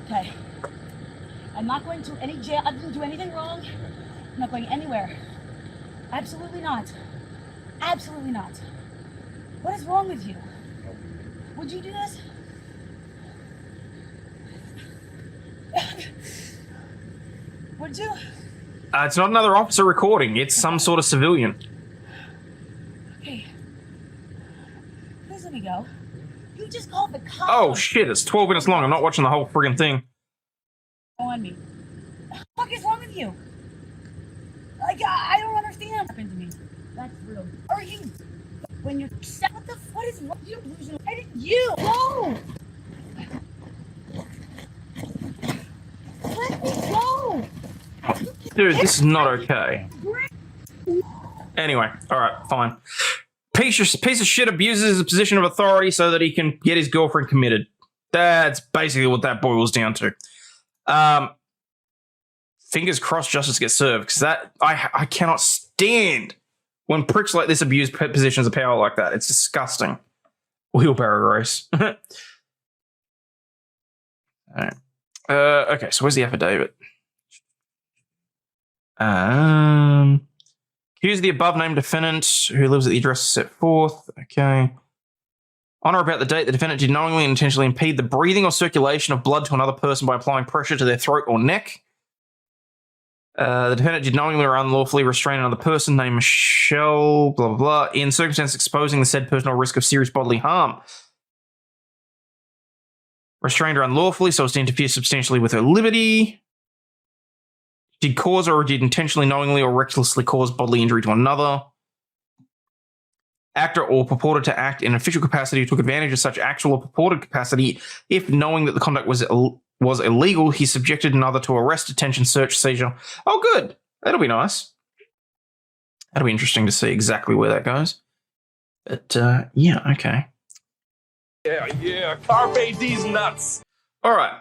Okay. I'm not going to any jail. I didn't do anything wrong. I'm not going anywhere. Absolutely not. Absolutely not. What is wrong with you? Would you do this? Would you? It's not another officer recording. It's some sort of civilian. Okay. Please let me go. You just called the cops. Oh, shit. It's 12 minutes long. I'm not watching the whole friggin' thing. On me. What the fuck is wrong with you? Like, I don't understand what happened to me. That's real. Are you... When you're... What is wrong? You're delusional. I didn't... You! No! Let me go! Dude, this is not okay. Anyway, alright, fine. Piece of shit abuses his position of authority so that he can get his girlfriend committed. That's basically what that boils down to. Fingers crossed justice gets served, because that I cannot stand when pricks like this abuse positions of power like that. It's disgusting. Wheelbarrow race. Alright. Okay, so where's the affidavit? Here's the above named defendant who lives at the address set forth. Okay. On or about the date, the defendant did knowingly and intentionally impede the breathing or circulation of blood to another person by applying pressure to their throat or neck. The defendant did knowingly or unlawfully restrain another person named Michelle, blah, blah, blah, in circumstances exposing the said person or risk of serious bodily harm. Restrained her unlawfully so as to interfere substantially with her liberty. Did cause or did intentionally, knowingly, or recklessly cause bodily injury to another. Actor or purported to act in an official capacity who took advantage of such actual or purported capacity if knowing that the conduct was illegal, he subjected another to arrest, detention, search, seizure. Oh, good. That'll be nice. That'll be interesting to see exactly where that goes. But, yeah, okay. Yeah. Carpe these nuts. All right.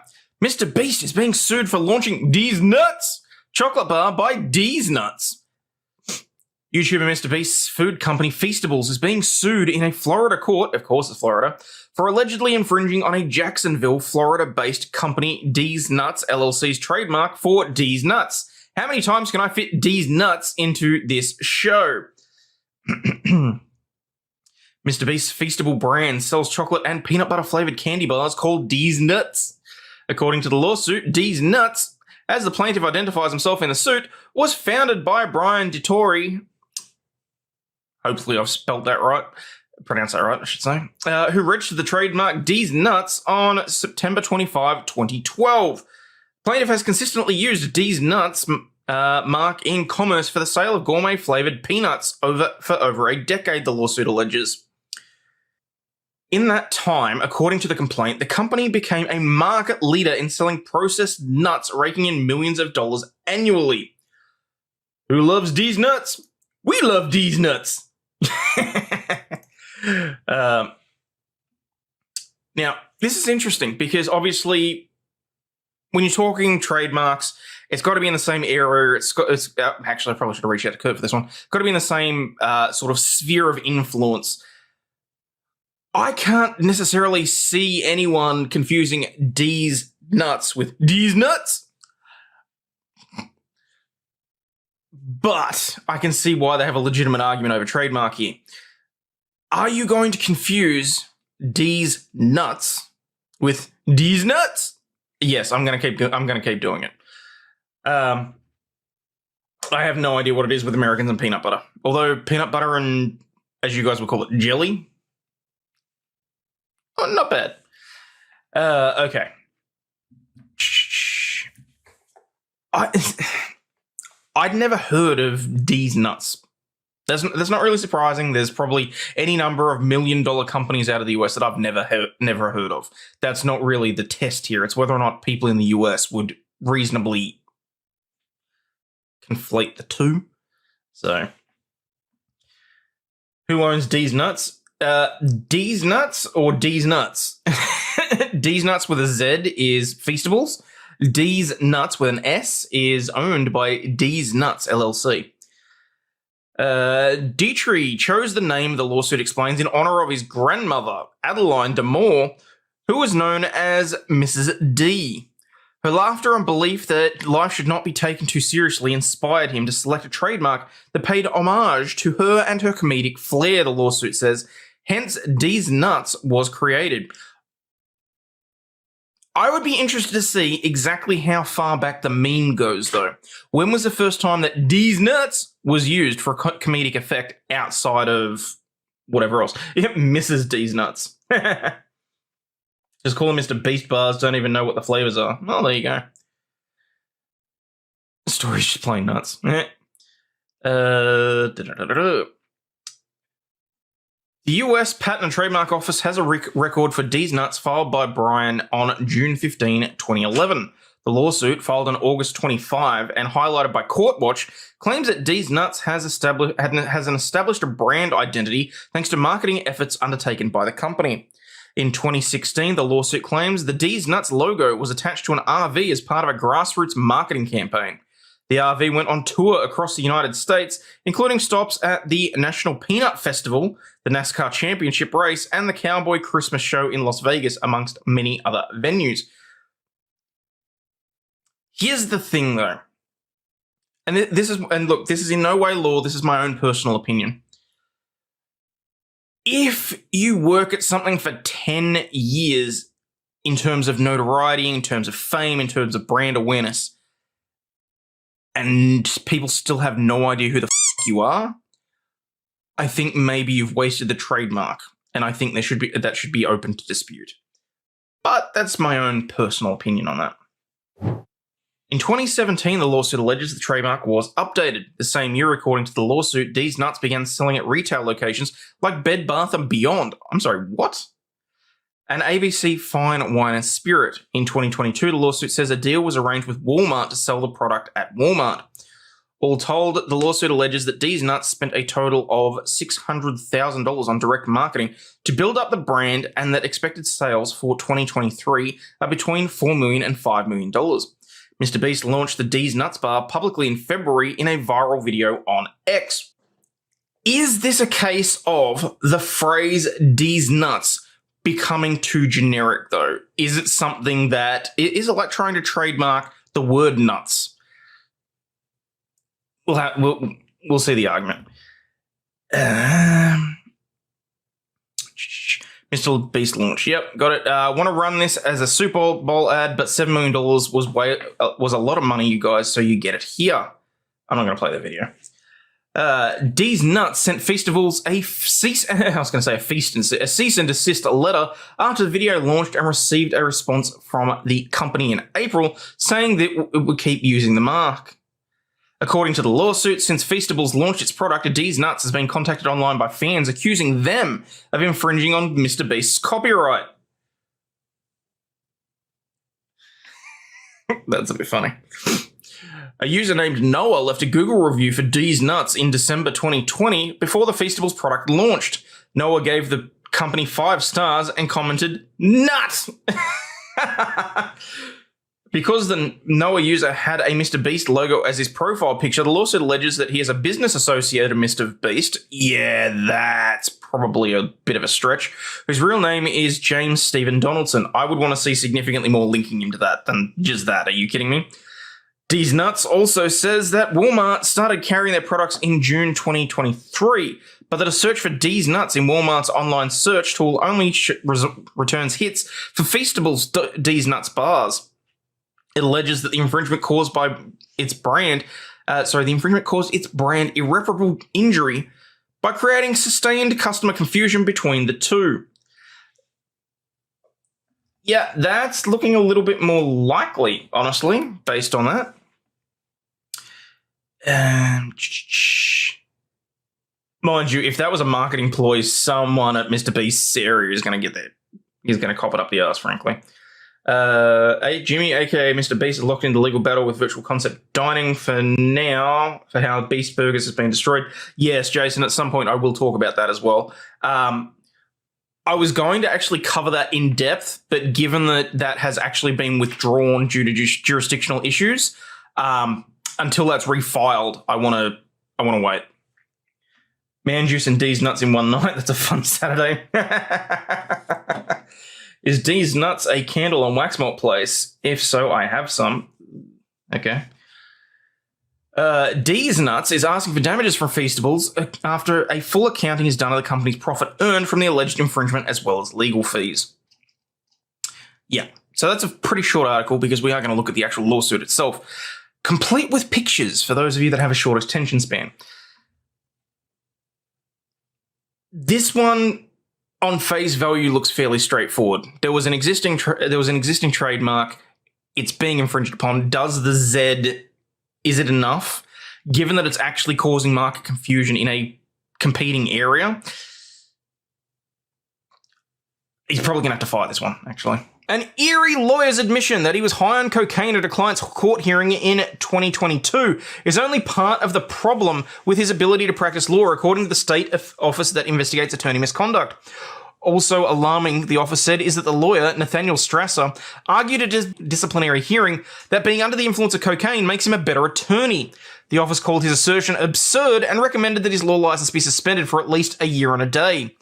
Mr. Beast is being sued for launching D's Nuts chocolate bar by D's Nuts. YouTuber Mr. Beast's food company Feastables is being sued in a Florida court, of course it's Florida, for allegedly infringing on a Jacksonville, Florida-based company D's Nuts LLC's trademark for D's Nuts. How many times can I fit D's Nuts into this show? Mr. Beast's Feastable brand sells chocolate and peanut butter flavored candy bars called D's Nuts. According to the lawsuit, D's Nuts, as the plaintiff identifies himself in the suit, was founded by Brian DeTore. Hopefully I've spelled that right. Pronounced that right, I should say. Who registered the trademark D's Nuts on September 25, 2012. Plaintiff has consistently used D's Nuts mark in commerce for the sale of gourmet flavored peanuts for over a decade, the lawsuit alleges. In that time, according to the complaint, the company became a market leader in selling processed nuts, raking in millions of dollars annually. Who loves D's Nuts? We love D's Nuts. Now, this is interesting because obviously when you're talking trademarks, it's got to be in the same area. Actually, I probably should have reached out to Kurt for this one. Got to be in the same sort of sphere of influence. I can't necessarily see anyone confusing D's Nuts with D's Nuts. But I can see why they have a legitimate argument over trademark here. Are you going to confuse D's Nuts with D's Nuts? Yes, I'm going to keep doing it. I have no idea what it is with Americans and peanut butter. Although peanut butter and, as you guys would call it, jelly, oh, not bad. Okay. I'd never heard of D's Nuts. That's not really surprising. There's probably any number of $1 million companies out of the US that I've never heard of. That's not really the test here. It's whether or not people in the US would reasonably conflate the two. So, who owns D's Nuts? D's Nuts or D's Nuts? D's Nuts with a Z is Feastables. D's Nuts with an S is owned by D's Nuts LLC. Dietrich chose the name, the lawsuit explains, in honor of his grandmother, Adeline DeMoore, who was known as Mrs. D. Her laughter and belief that life should not be taken too seriously inspired him to select a trademark that paid homage to her and her comedic flair, the lawsuit says. Hence, D's Nuts was created. I would be interested to see exactly how far back the meme goes, though. When was the first time that D's Nuts was used for a comedic effect outside of whatever else? Mrs. D's Nuts. Just call them Mr. Beast bars, don't even know what the flavors are. Oh, there you go. The story's just plain nuts. The US Patent and Trademark Office has a record for D's Nuts filed by Brian on June 15, 2011. The lawsuit, filed on August 25 and highlighted by Court Watch, claims that D's Nuts has established a brand identity thanks to marketing efforts undertaken by the company. In 2016, the lawsuit claims the D's Nuts logo was attached to an RV as part of a grassroots marketing campaign. The RV went on tour across the United States, including stops at the National Peanut Festival, the NASCAR Championship race, and the Cowboy Christmas Show in Las Vegas, amongst many other venues. Here's the thing, though. This is in no way law, this is my own personal opinion. If you work at something for 10 years in terms of notoriety, in terms of fame, in terms of brand awareness, and people still have no idea who the you are, I think maybe you've wasted the trademark, and I think that should be open to dispute. But that's my own personal opinion on that. In 2017, the lawsuit alleges the trademark was updated. The same year, according to the lawsuit, D's Nuts began selling at retail locations like Bed Bath & Beyond. I'm sorry, what? And ABC Fine Wine and Spirit. In 2022, the lawsuit says a deal was arranged with Walmart to sell the product at Walmart. All told, the lawsuit alleges that D's Nuts spent a total of $600,000 on direct marketing to build up the brand, and that expected sales for 2023 are between $4 million and $5 million. Mr. Beast launched the D's Nuts bar publicly in February in a viral video on X. Is this a case of the phrase D's Nuts becoming too generic, though? Is it something that... Is it like trying to trademark the word nuts? We'll see the argument. Mr. Beast launch. Yep, got it. I want to run this as a Super Bowl ad, but $7 million was a lot of money, you guys, so you get it here. I'm not going to play the video. D's Nuts sent Feastables a cease and desist letter after the video launched and received a response from the company in April saying that it would keep using the mark. According to the lawsuit, since Feastables launched its product, D's Nuts has been contacted online by fans accusing them of infringing on Mr. Beast's copyright. That's a bit funny. A user named Noah left a Google review for D's Nuts in December 2020 before the Feastables product launched. Noah gave the company 5 stars and commented, "Nuts!" Because the Noah user had a Mr. Beast logo as his profile picture, the lawsuit alleges that he is a business associate of Mr. Beast. Yeah, that's probably a bit of a stretch. Whose real name is James Stephen Donaldson. I would want to see significantly more linking into that than just that. Are you kidding me? D's Nuts also says that Walmart started carrying their products in June 2023, but that a search for D's Nuts in Walmart's online search tool only returns hits for Feastables D's Nuts bars. It alleges that the infringement caused its brand irreparable injury by creating sustained customer confusion between the two. Yeah, that's looking a little bit more likely, honestly, based on that. Mind you, if that was a marketing ploy, someone at Mr. Beast's area is going to get that. He's going to cop it up the arse, frankly. Jimmy, aka Mr. Beast, is locked into legal battle with Virtual Concept Dining for now for how Beast Burgers has been destroyed. Yes, Jason, at some point I will talk about that as well. I was going to actually cover that in depth, but given that that has actually been withdrawn due to jurisdictional issues, until that's refiled, I want to wait. Man Juice and D's Nuts in one night. That's a fun Saturday. Is D's Nuts a candle and wax melt place? If so, I have some. Okay. D's Nuts is asking for damages from Feastables after a full accounting is done of the company's profit earned from the alleged infringement as well as legal fees. Yeah, so that's a pretty short article because we are going to look at the actual lawsuit itself, complete with pictures for those of you that have a short attention span. This one, on face value, looks fairly straightforward. There was an existing trademark. It's being infringed upon. Does the Z, is it enough? Given that it's actually causing market confusion in a competing area, he's probably going to have to fight this one, actually. An eerie lawyer's admission that he was high on cocaine at a client's court hearing in 2022 is only part of the problem with his ability to practice law, according to the state office that investigates attorney misconduct. Also alarming, the office said, is that the lawyer, Nathaniel Strasser, argued at a disciplinary hearing that being under the influence of cocaine makes him a better attorney. The office called his assertion absurd and recommended that his law license be suspended for at least a year and a day.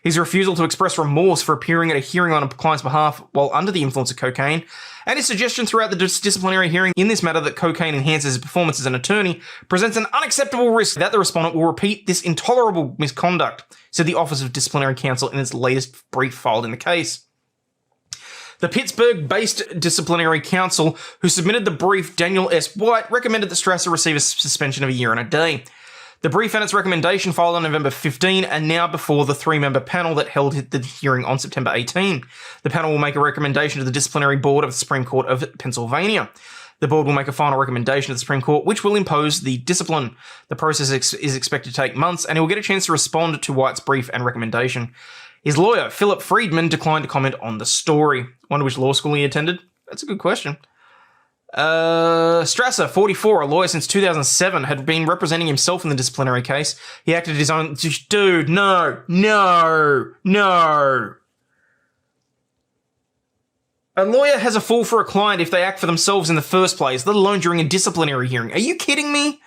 His refusal to express remorse for appearing at a hearing on a client's behalf while under the influence of cocaine, and his suggestion throughout the disciplinary hearing in this matter that cocaine enhances his performance as an attorney presents an unacceptable risk that the respondent will repeat this intolerable misconduct, said the Office of Disciplinary Counsel in its latest brief filed in the case. The Pittsburgh-based disciplinary counsel who submitted the brief, Daniel S. White, recommended that Strasser receive a suspension of a year and a day. The brief and its recommendation filed on November 15 and now before the 3-member panel that held the hearing on September 18. The panel will make a recommendation to the disciplinary board of the Supreme Court of Pennsylvania. The board will make a final recommendation to the Supreme Court, which will impose the discipline. The process is expected to take months, and he will get a chance to respond to White's brief and recommendation. His lawyer, Philip Friedman, declined to comment on the story. Wonder which law school he attended? That's a good question. Strasser, 44, a lawyer since 2007, had been representing himself in the disciplinary case. He acted his own... Dude, no. A lawyer has a fall for a client if they act for themselves in the first place, let alone during a disciplinary hearing. Are you kidding me?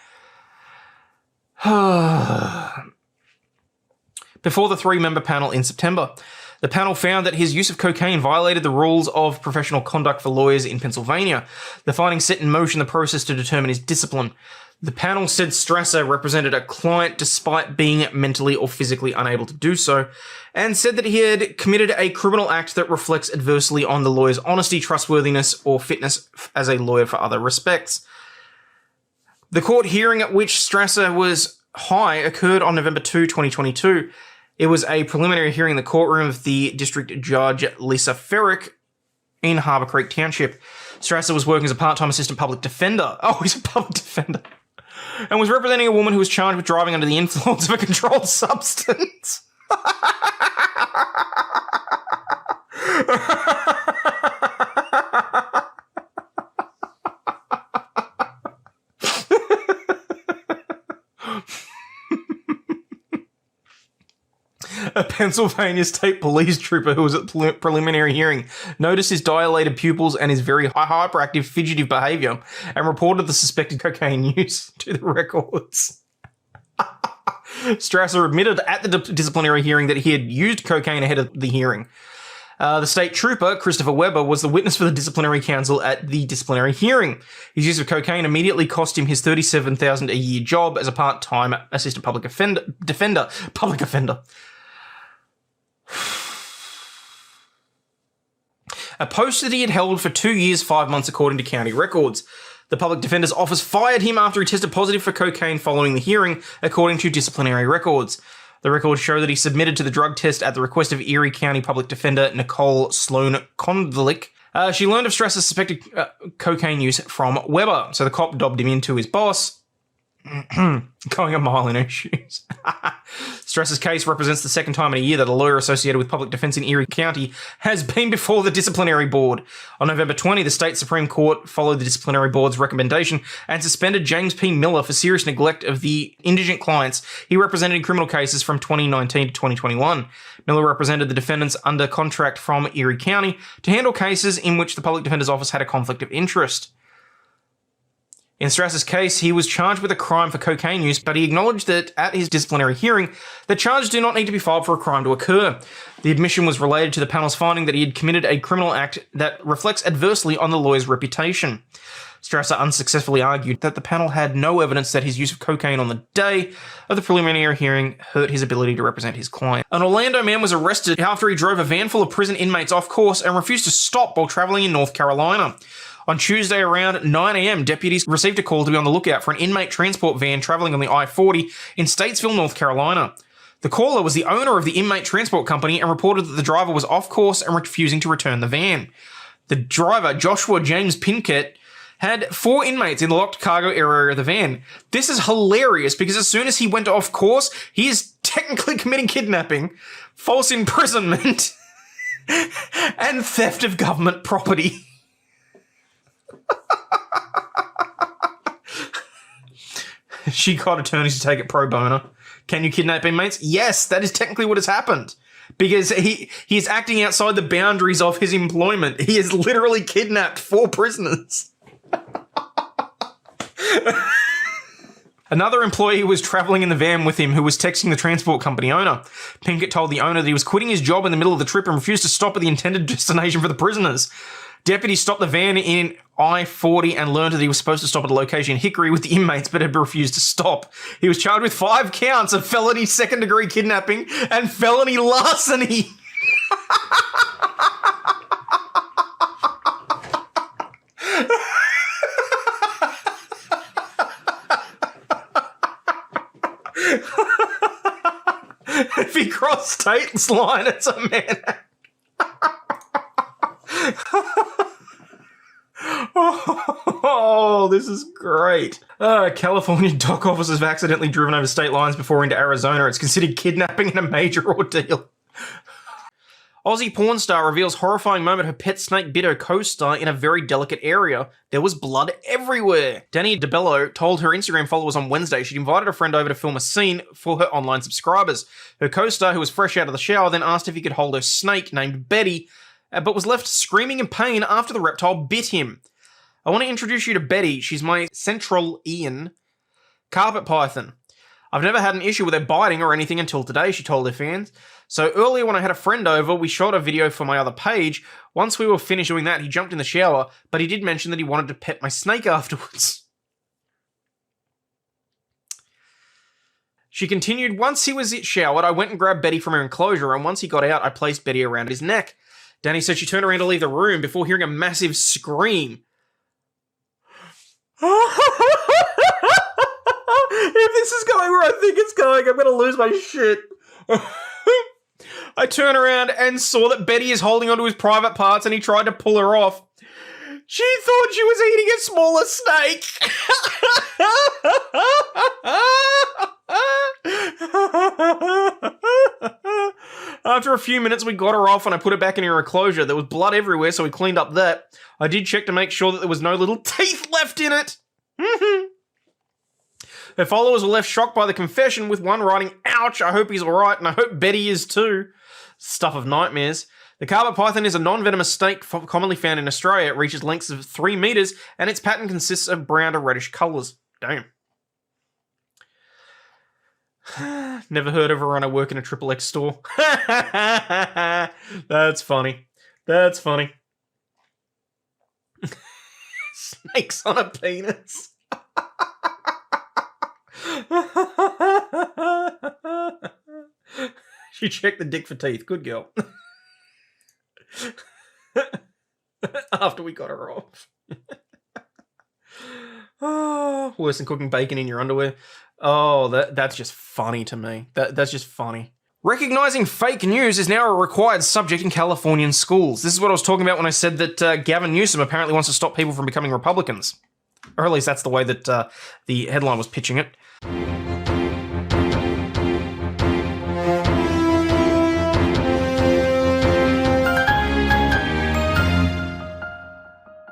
Before the 3-member panel in September, the panel found that his use of cocaine violated the rules of professional conduct for lawyers in Pennsylvania. The findings set in motion the process to determine his discipline. The panel said Strasser represented a client despite being mentally or physically unable to do so, and said that he had committed a criminal act that reflects adversely on the lawyer's honesty, trustworthiness, or fitness as a lawyer for other respects. The court hearing at which Strasser was high occurred on November 2, 2022. It was a preliminary hearing in the courtroom of the District Judge Lisa Ferrick in Harbour Creek Township. Strasser was working as a part-time assistant public defender. Oh, he's a public defender. And was representing a woman who was charged with driving under the influence of a controlled substance. A Pennsylvania State Police trooper who was at preliminary hearing noticed his dilated pupils and his very hyperactive, fidgety behaviour and reported the suspected cocaine use to the records. Strasser admitted at the disciplinary hearing that he had used cocaine ahead of the hearing. The state trooper, Christopher Weber, was the witness for the disciplinary counsel at the disciplinary hearing. His use of cocaine immediately cost him his $37,000 a year job as a part-time assistant public offender. A post that he had held for 2 years, 5 months, according to county records. The public defender's office fired him after he tested positive for cocaine following the hearing, according to disciplinary records. The records show that he submitted to the drug test at the request of Erie County Public Defender Nicole Sloan Konvlik. She learned of Strasser's suspected cocaine use from Weber, so the cop dobbed him into his boss, going a mile in her shoes. Strasser's case represents the second time in a year that a lawyer associated with public defense in Erie County has been before the disciplinary board. On November 20, the state Supreme Court followed the disciplinary board's recommendation and suspended James P. Miller for serious neglect of the indigent clients he represented in criminal cases from 2019 to 2021. Miller represented the defendants under contract from Erie County to handle cases in which the public defender's office had a conflict of interest. In Strasser's case, he was charged with a crime for cocaine use, but he acknowledged that at his disciplinary hearing, the charges do not need to be filed for a crime to occur. The admission was related to the panel's finding that he had committed a criminal act that reflects adversely on the lawyer's reputation. Strasser unsuccessfully argued that the panel had no evidence that his use of cocaine on the day of the preliminary hearing hurt his ability to represent his client. An Orlando man was arrested after he drove a van full of prison inmates off course and refused to stop while traveling in North Carolina. On Tuesday around 9 a.m., deputies received a call to be on the lookout for an inmate transport van traveling on the I-40 in Statesville, North Carolina. The caller was the owner of the inmate transport company and reported that the driver was off course and refusing to return the van. The driver, Joshua James Pinkett, had 4 inmates in the locked cargo area of the van. This is hilarious because as soon as he went off course, he is technically committing kidnapping, false imprisonment, and theft of government property. She got attorneys to take it pro bono. Can you kidnap inmates? Yes, that is technically what has happened. Because he is acting outside the boundaries of his employment. He has literally kidnapped 4 prisoners. Another employee was traveling in the van with him who was texting the transport company owner. Pinkett told the owner that he was quitting his job in the middle of the trip and refused to stop at the intended destination for the prisoners. Deputies stopped the van in I-40 and learned that he was supposed to stop at a location in Hickory with the inmates but had refused to stop. He was charged with 5 counts of felony second-degree kidnapping and felony larceny. State's line, it's a man. Oh, this is great. California dock officers have accidentally driven over state lines before into Arizona. It's considered kidnapping and a major ordeal. Aussie porn star reveals horrifying moment her pet snake bit her co-star in a very delicate area. There was blood everywhere. Danny DeBello told her Instagram followers on Wednesday she'd invited a friend over to film a scene for her online subscribers. Her co-star, who was fresh out of the shower, then asked if he could hold her snake, named Betty, but was left screaming in pain after the reptile bit him. I want to introduce you to Betty. She's my Central Ian carpet python. I've never had an issue with her biting or anything until today, she told her fans. So earlier when I had a friend over, we shot a video for my other page. Once we were finished doing that, he jumped in the shower, but he did mention that he wanted to pet my snake afterwards. She continued, once he was showered, I went and grabbed Betty from her enclosure, and once he got out, I placed Betty around his neck. Danny said she turned around to leave the room before hearing a massive scream. If this is going where I think it's going, I'm going to lose my shit. I turn around and saw that Betty is holding onto his private parts and he tried to pull her off. She thought she was eating a smaller snake. After a few minutes, we got her off and I put her back in her enclosure. There was blood everywhere, so we cleaned up that. I did check to make sure that there was no little teeth left in it. Her followers were left shocked by the confession, with one writing, ouch, I hope he's alright, and I hope Betty is too. Stuff of nightmares. The carpet python is a non-venomous snake commonly found in Australia. It reaches lengths of 3 meters, and its pattern consists of brown to reddish colours. Damn. Never heard of her when I work in a XXX store. That's funny. That's funny. Snakes on a penis. She checked the dick for teeth. Good girl. After we got her off. Oh, worse than cooking bacon in your underwear. Oh, that's just funny to me. That's just funny. Recognizing fake news is now a required subject in Californian schools. This is what I was talking about when I said that Gavin Newsom apparently wants to stop people from becoming Republicans. Or at least that's the way that the headline was pitching it.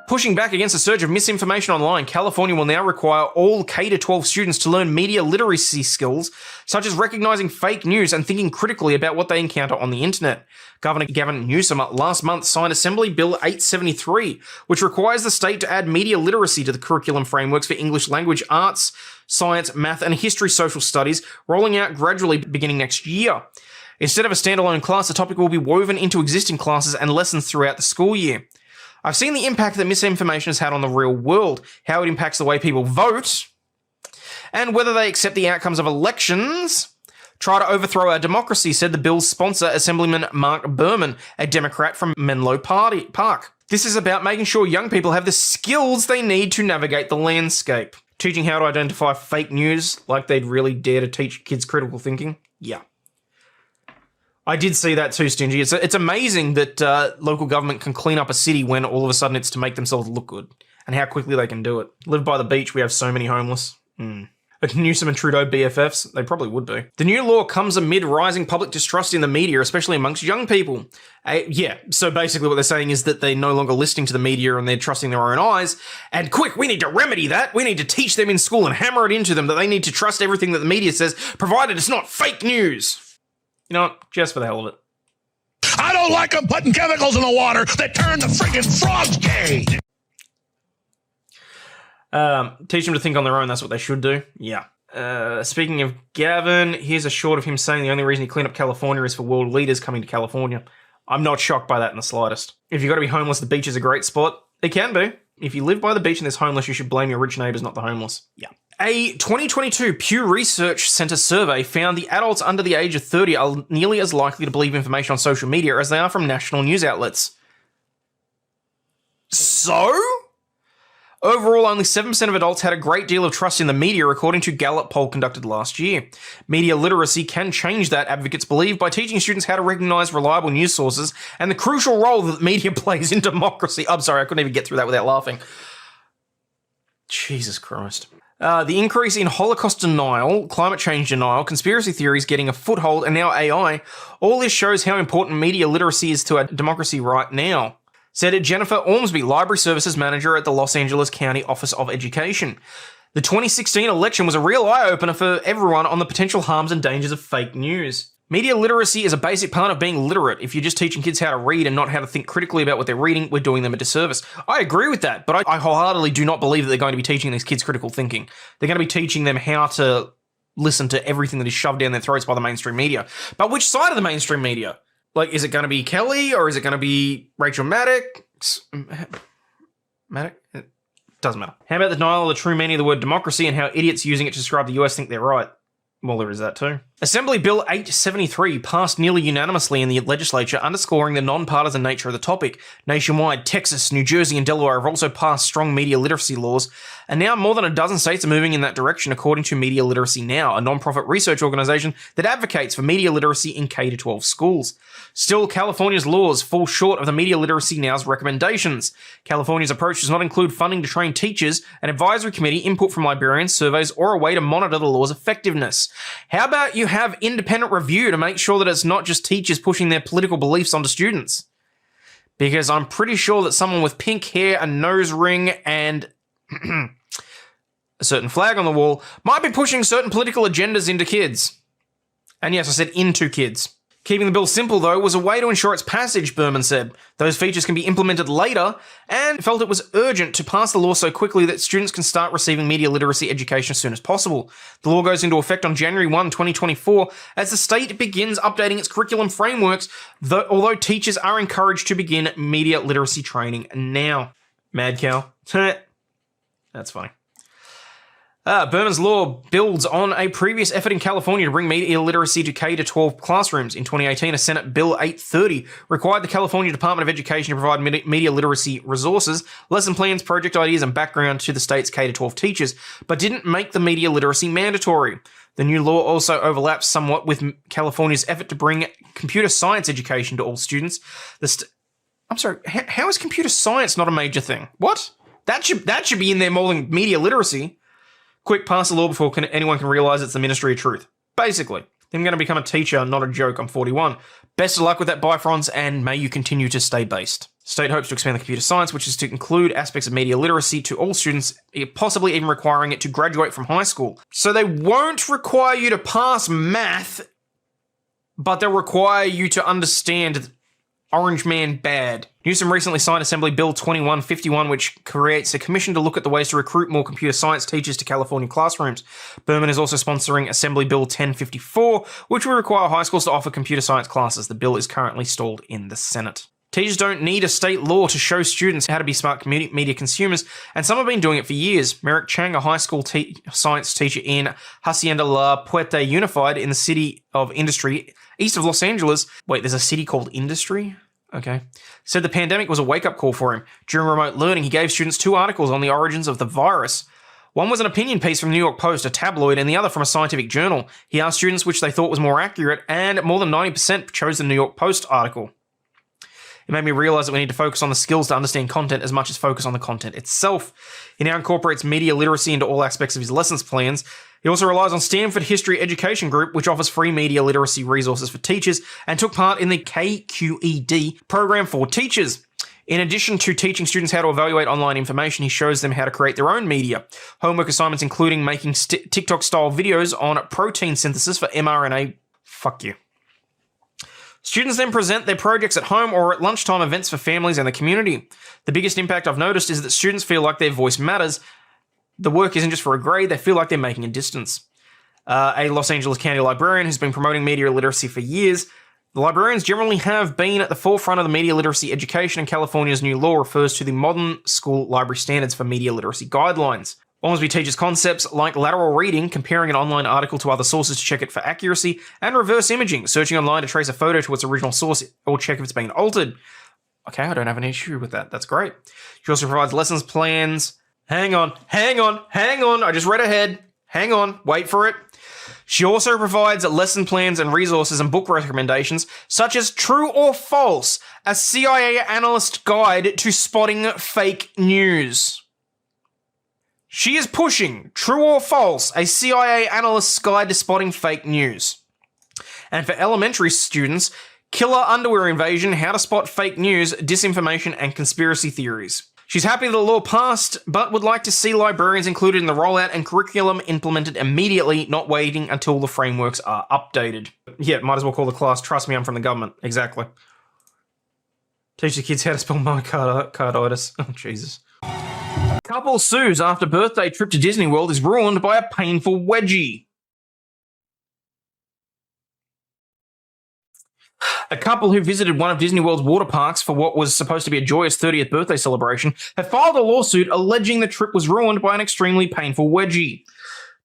Pushing back against a surge of misinformation online, California will now require all K-12 students to learn media literacy skills, such as recognizing fake news and thinking critically about what they encounter on the internet. Governor Gavin Newsom last month signed Assembly Bill 873, which requires the state to add media literacy to the curriculum frameworks for English language arts, science, math, and history social studies, rolling out gradually beginning next year. Instead of a standalone class, the topic will be woven into existing classes and lessons throughout the school year. I've seen the impact that misinformation has had on the real world, how it impacts the way people vote, and whether they accept the outcomes of elections. Try to overthrow our democracy, said the bill's sponsor, Assemblyman Mark Berman, a Democrat from Menlo Park. This is about making sure young people have the skills they need to navigate the landscape. Teaching how to identify fake news, like they'd really dare to teach kids critical thinking? Yeah. I did see that too, Stingy. It's amazing that local government can clean up a city when all of a sudden it's to make themselves look good, and how quickly they can do it. Live by the beach, we have so many homeless. Newsom and Trudeau BFFs? They probably would be. The new law comes amid rising public distrust in the media, especially amongst young people. So basically what they're saying is that they're no longer listening to the media and they're trusting their own eyes. And quick, we need to remedy that. We need to teach them in school and hammer it into them that they need to trust everything that the media says, provided it's not fake news. You know what? Just for the hell of it. I don't like them putting chemicals in the water that turn the friggin' frogs gay. Teach them to think on their own. That's what they should do. Yeah. Speaking of Gavin, here's a short of him saying the only reason he cleaned up California is for world leaders coming to California. I'm not shocked by that in the slightest. If you've got to be homeless, the beach is a great spot. It can be. If you live by the beach and there's homeless, you should blame your rich neighbors, not the homeless. Yeah. A 2022 Pew Research Center survey found the adults under the age of 30 are nearly as likely to believe information on social media as they are from national news outlets. So? Overall, only 7% of adults had a great deal of trust in the media, according to Gallup poll conducted last year. Media literacy can change that, advocates believe, by teaching students how to recognize reliable news sources and the crucial role that media plays in democracy. I'm sorry, I couldn't even get through that without laughing. Jesus Christ. The increase in Holocaust denial, climate change denial, conspiracy theories getting a foothold, and now AI, all this shows how important media literacy is to our democracy right now, said Jennifer Ormsby, Library Services Manager at the Los Angeles County Office of Education. The 2016 election was a real eye-opener for everyone on the potential harms and dangers of fake news. Media literacy is a basic part of being literate. If you're just teaching kids how to read and not how to think critically about what they're reading, we're doing them a disservice. I agree with that, but I wholeheartedly do not believe that they're going to be teaching these kids critical thinking. They're going to be teaching them how to listen to everything that is shoved down their throats by the mainstream media. But which side of the mainstream media? Like, is it going to be Kelly or is it going to be Rachel Maddox? Maddox? It doesn't matter. How about the denial of the true meaning of the word democracy and how idiots using it to describe the US think they're right? Well, there is that too. Assembly Bill 873 passed nearly unanimously in the legislature, underscoring the non-partisan nature of the topic. Nationwide, Texas, New Jersey, and Delaware have also passed strong media literacy laws, and now more than a dozen states are moving in that direction, according to Media Literacy Now, a non-profit research organization that advocates for media literacy in K-12 schools. Still, California's laws fall short of the Media Literacy Now's recommendations. California's approach does not include funding to train teachers, an advisory committee, input from librarians, surveys, or a way to monitor the law's effectiveness. How about you have independent review to make sure that it's not just teachers pushing their political beliefs onto students? Because I'm pretty sure that someone with pink hair, a nose ring, and a certain flag on the wall might be pushing certain political agendas into kids. And yes, I said into kids. Keeping the bill simple, though, was a way to ensure its passage, Berman said. Those features can be implemented later, and felt it was urgent to pass the law so quickly that students can start receiving media literacy education as soon as possible. The law goes into effect on January 1, 2024, as the state begins updating its curriculum frameworks, although teachers are encouraged to begin media literacy training now. Mad cow. That's funny. Berman's law builds on a previous effort in California to bring media literacy to K-12 classrooms. In 2018, a Senate Bill 830 required the California Department of Education to provide media literacy resources, lesson plans, project ideas, and background to the state's K-12 teachers, but didn't make the media literacy mandatory. The new law also overlaps somewhat with California's effort to bring computer science education to all students. I'm sorry, how is computer science not a major thing? What? That should be in there more than media literacy. Quick, pass the law before anyone can realize it's the Ministry of Truth. Basically. I'm going to become a teacher, not a joke. I'm 41. Best of luck with that, Bifrons, and may you continue to stay based. State hopes to expand the computer science, which is to include aspects of media literacy to all students, possibly even requiring it to graduate from high school. So they won't require you to pass math, but they'll require you to understand Orange Man bad. Newsom recently signed Assembly Bill 2151, which creates a commission to look at the ways to recruit more computer science teachers to California classrooms. Berman is also sponsoring Assembly Bill 1054, which will require high schools to offer computer science classes. The bill is currently stalled in the Senate. Teachers don't need a state law to show students how to be smart media consumers, and some have been doing it for years. Merrick Chang, a high school science teacher in Hacienda La Puerta Unified in the city of Industry, east of Los Angeles. Wait, there's a city called Industry? Okay. Said the pandemic was a wake-up call for him. During remote learning, he gave students 2 articles on the origins of the virus. One was an opinion piece from New York Post, a tabloid, and the other from a scientific journal. He asked students which they thought was more accurate, and more than 90% chose the New York Post article. It made me realize that we need to focus on the skills to understand content as much as focus on the content itself. He now incorporates media literacy into all aspects of his lessons plans. He also relies on Stanford History Education Group, which offers free media literacy resources for teachers, and took part in the KQED program for teachers. In addition to teaching students how to evaluate online information, he shows them how to create their own media. Homework assignments including making TikTok-style videos on protein synthesis for mRNA. Fuck you. Students then present their projects at home or at lunchtime events for families and the community. The biggest impact I've noticed is that students feel like their voice matters. The work isn't just for a grade, they feel like they're making a distance. A Los Angeles County librarian who's been promoting media literacy for years. The librarians generally have been at the forefront of the media literacy education, and California's new law refers to the Modern School Library Standards for Media Literacy Guidelines. Ormsby teaches concepts like lateral reading, comparing an online article to other sources to check it for accuracy, and reverse imaging, searching online to trace a photo to its original source or check if it's been altered. Okay, I don't have an issue with that. That's great. She also provides lessons plans Hang on. I just read ahead. Hang on. Wait for it. She also provides lesson plans and resources and book recommendations, such as True or False, a CIA analyst guide to spotting fake news. She is pushing True or False, a CIA analyst's guide to spotting fake news. And for elementary students, Killer Underwear Invasion, How to Spot Fake News, Disinformation, and Conspiracy Theories. She's happy the law passed, but would like to see librarians included in the rollout and curriculum implemented immediately, not waiting until the frameworks are updated. Yeah, might as well call the class, trust me, I'm from the government. Exactly. Teach the kids how to spell myocarditis. Oh, Jesus. Couple sues after birthday trip to Disney World is ruined by a painful wedgie. A couple who visited one of Disney World's water parks for what was supposed to be a joyous 30th birthday celebration have filed a lawsuit alleging the trip was ruined by an extremely painful wedgie.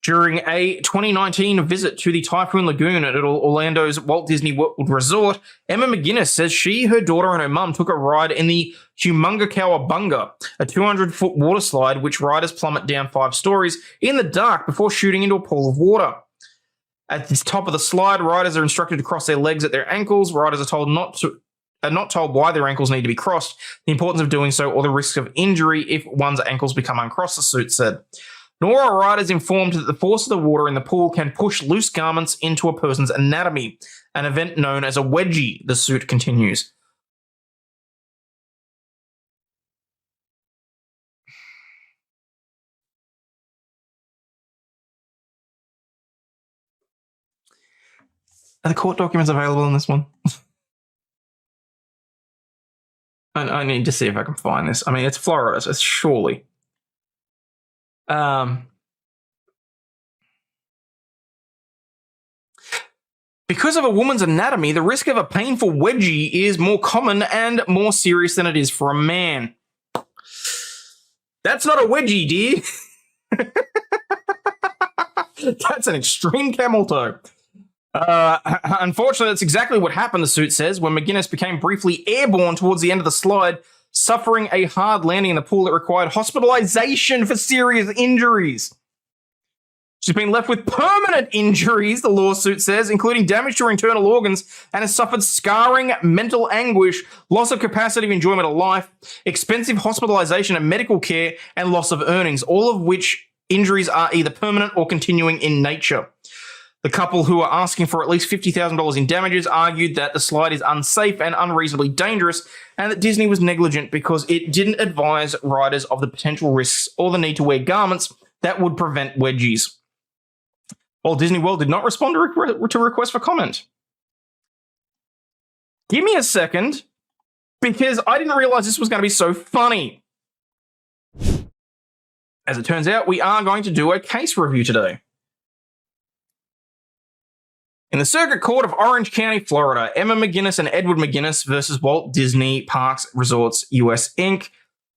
During a 2019 visit to the Typhoon Lagoon at Orlando's Walt Disney World Resort, Emma McGuinness says she, her daughter, and her mum took a ride in the Humungakowabunga, a 200-foot water slide which riders plummet down 5 stories in the dark before shooting into a pool of water. At the top of the slide, riders are instructed to cross their legs at their ankles. Riders are not told why their ankles need to be crossed, the importance of doing so, or the risk of injury if one's ankles become uncrossed, the suit said. Nor are riders informed that the force of the water in the pool can push loose garments into a person's anatomy, an event known as a wedgie, the suit continues. Are the court documents available in this one? I need to see if I can find this. I mean, it's Florida, so it's surely. Because of a woman's anatomy, the risk of a painful wedgie is more common and more serious than it is for a man. That's not a wedgie, dear. That's an extreme camel toe. Unfortunately, that's exactly what happened, the suit says, when McGuinness became briefly airborne towards the end of the slide, suffering a hard landing in the pool that required hospitalization for serious injuries. She's been left with permanent injuries, the lawsuit says, including damage to her internal organs, and has suffered scarring, mental anguish, loss of capacity of enjoyment of life, expensive hospitalization and medical care, and loss of earnings, all of which injuries are either permanent or continuing in nature. The couple, who are asking for at least $50,000 in damages, argued that the slide is unsafe and unreasonably dangerous, and that Disney was negligent because it didn't advise riders of the potential risks or the need to wear garments that would prevent wedgies. While Disney World did not respond to requests for comment. Give me a second, because I didn't realize this was going to be so funny. As it turns out, we are going to do a case review today. In the Circuit Court of Orange County, Florida, Emma McGuinness and Edward McGuinness versus Walt Disney Parks Resorts US Inc.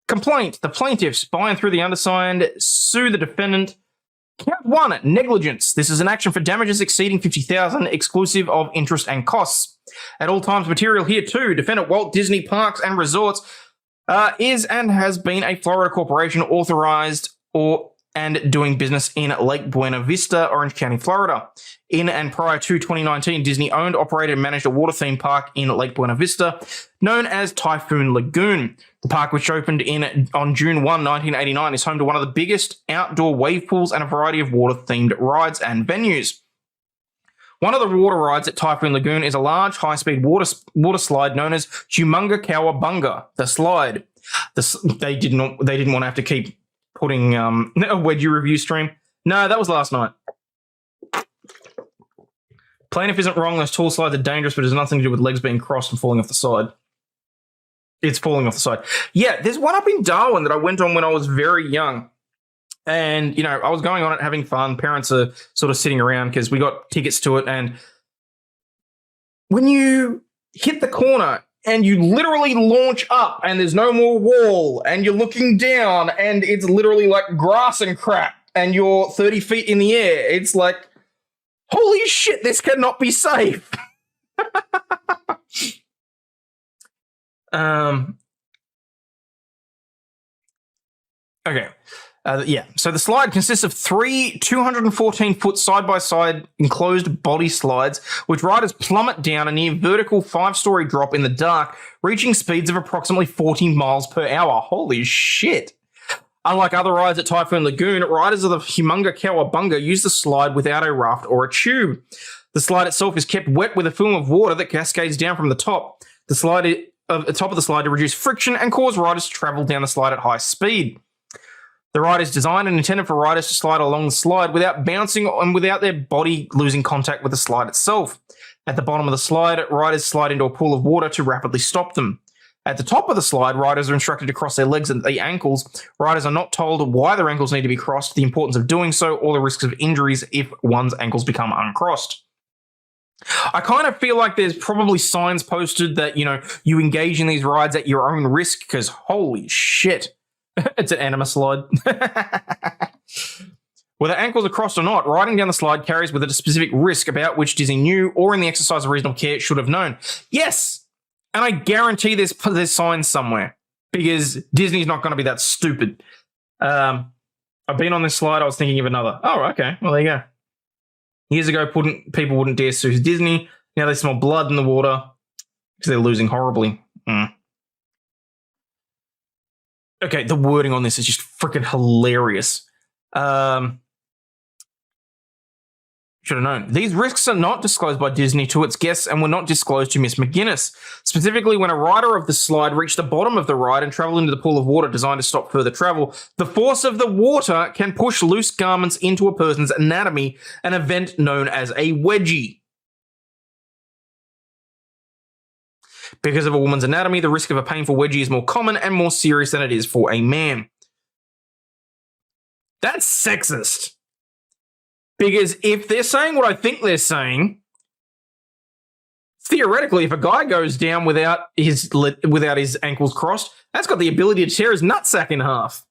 Complaint. The plaintiffs, by and through the undersigned, sue the defendant. Count 1, negligence. This is an action for damages exceeding $50,000, exclusive of interest and costs. At all times, material here too. Defendant Walt Disney Parks and Resorts is and has been a Florida corporation authorized and doing business in Lake Buena Vista, Orange County, Florida. In and prior to 2019, Disney owned, operated, and managed a water theme park in Lake Buena Vista, known as Typhoon Lagoon. The park, which opened on June 1, 1989, is home to one of the biggest outdoor wave pools and a variety of water-themed rides and venues. One of the water rides at Typhoon Lagoon is a large, high-speed water slide known as Humungakowabunga, the slide. They didn't want to have to keep putting a wedgie review stream. No, that was last night. Plaintiff isn't wrong. Those tall slides are dangerous, but it has nothing to do with legs being crossed and falling off the side. It's falling off the side. Yeah, there's one up in Darwin that I went on when I was very young. And, you know, I was going on it, having fun. Parents are sort of sitting around because we got tickets to it. And when you hit the corner and you literally launch up and there's no more wall and you're looking down and it's literally like grass and crap and you're 30 feet in the air, it's like, holy shit, this cannot be safe. Okay. So the slide consists of 3 214-foot side-by-side enclosed body slides, which riders plummet down a near vertical 5-story drop in the dark, reaching speeds of approximately 40 miles per hour. Holy shit. Unlike other rides at Typhoon Lagoon, riders of the Humunga Cowabunga use the slide without a raft or a tube. The slide itself is kept wet with a film of water that cascades down from the top. The top of the slide to reduce friction and cause riders to travel down the slide at high speed. The ride is designed and intended for riders to slide along the slide without bouncing and without their body losing contact with the slide itself. At the bottom of the slide, riders slide into a pool of water to rapidly stop them. At the top of the slide, riders are instructed to cross their legs and the ankles. Riders are not told why their ankles need to be crossed, the importance of doing so, or the risks of injuries if one's ankles become uncrossed. I kind of feel like there's probably signs posted that, you engage in these rides at your own risk, because holy shit. It's an anima slide. Whether ankles are crossed or not, riding down the slide carries with it a specific risk about which Disney knew or in the exercise of reasonable care should have known. Yes! And I guarantee there's signs somewhere, because Disney's not going to be that stupid. I've been on this slide, I was thinking of another. Oh, okay. Well, there you go. Years ago, people wouldn't dare sue Disney. Now they smell blood in the water because they're losing horribly. Okay, the wording on this is just freaking hilarious. Should have known. These risks are not disclosed by Disney to its guests and were not disclosed to Miss McGuinness. Specifically, when a rider of the slide reached the bottom of the ride and traveled into the pool of water designed to stop further travel, the force of the water can push loose garments into a person's anatomy, an event known as a wedgie. Because of a woman's anatomy, the risk of a painful wedgie is more common and more serious than it is for a man. That's sexist. Because if they're saying what I think they're saying, theoretically, if a guy goes down without his ankles crossed, that's got the ability to tear his nutsack in half.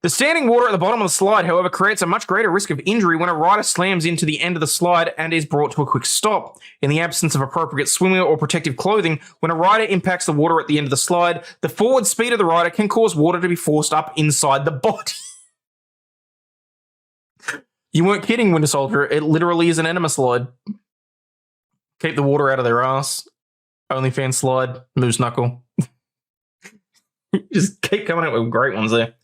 The standing water at the bottom of the slide, however, creates a much greater risk of injury when a rider slams into the end of the slide and is brought to a quick stop. In the absence of appropriate swimwear or protective clothing, when a rider impacts the water at the end of the slide, the forward speed of the rider can cause water to be forced up inside the body. You weren't kidding, Winter Soldier. It literally is an enema slide. Keep the water out of their ass. OnlyFans slide. Moose knuckle. Just keep coming up with great ones there.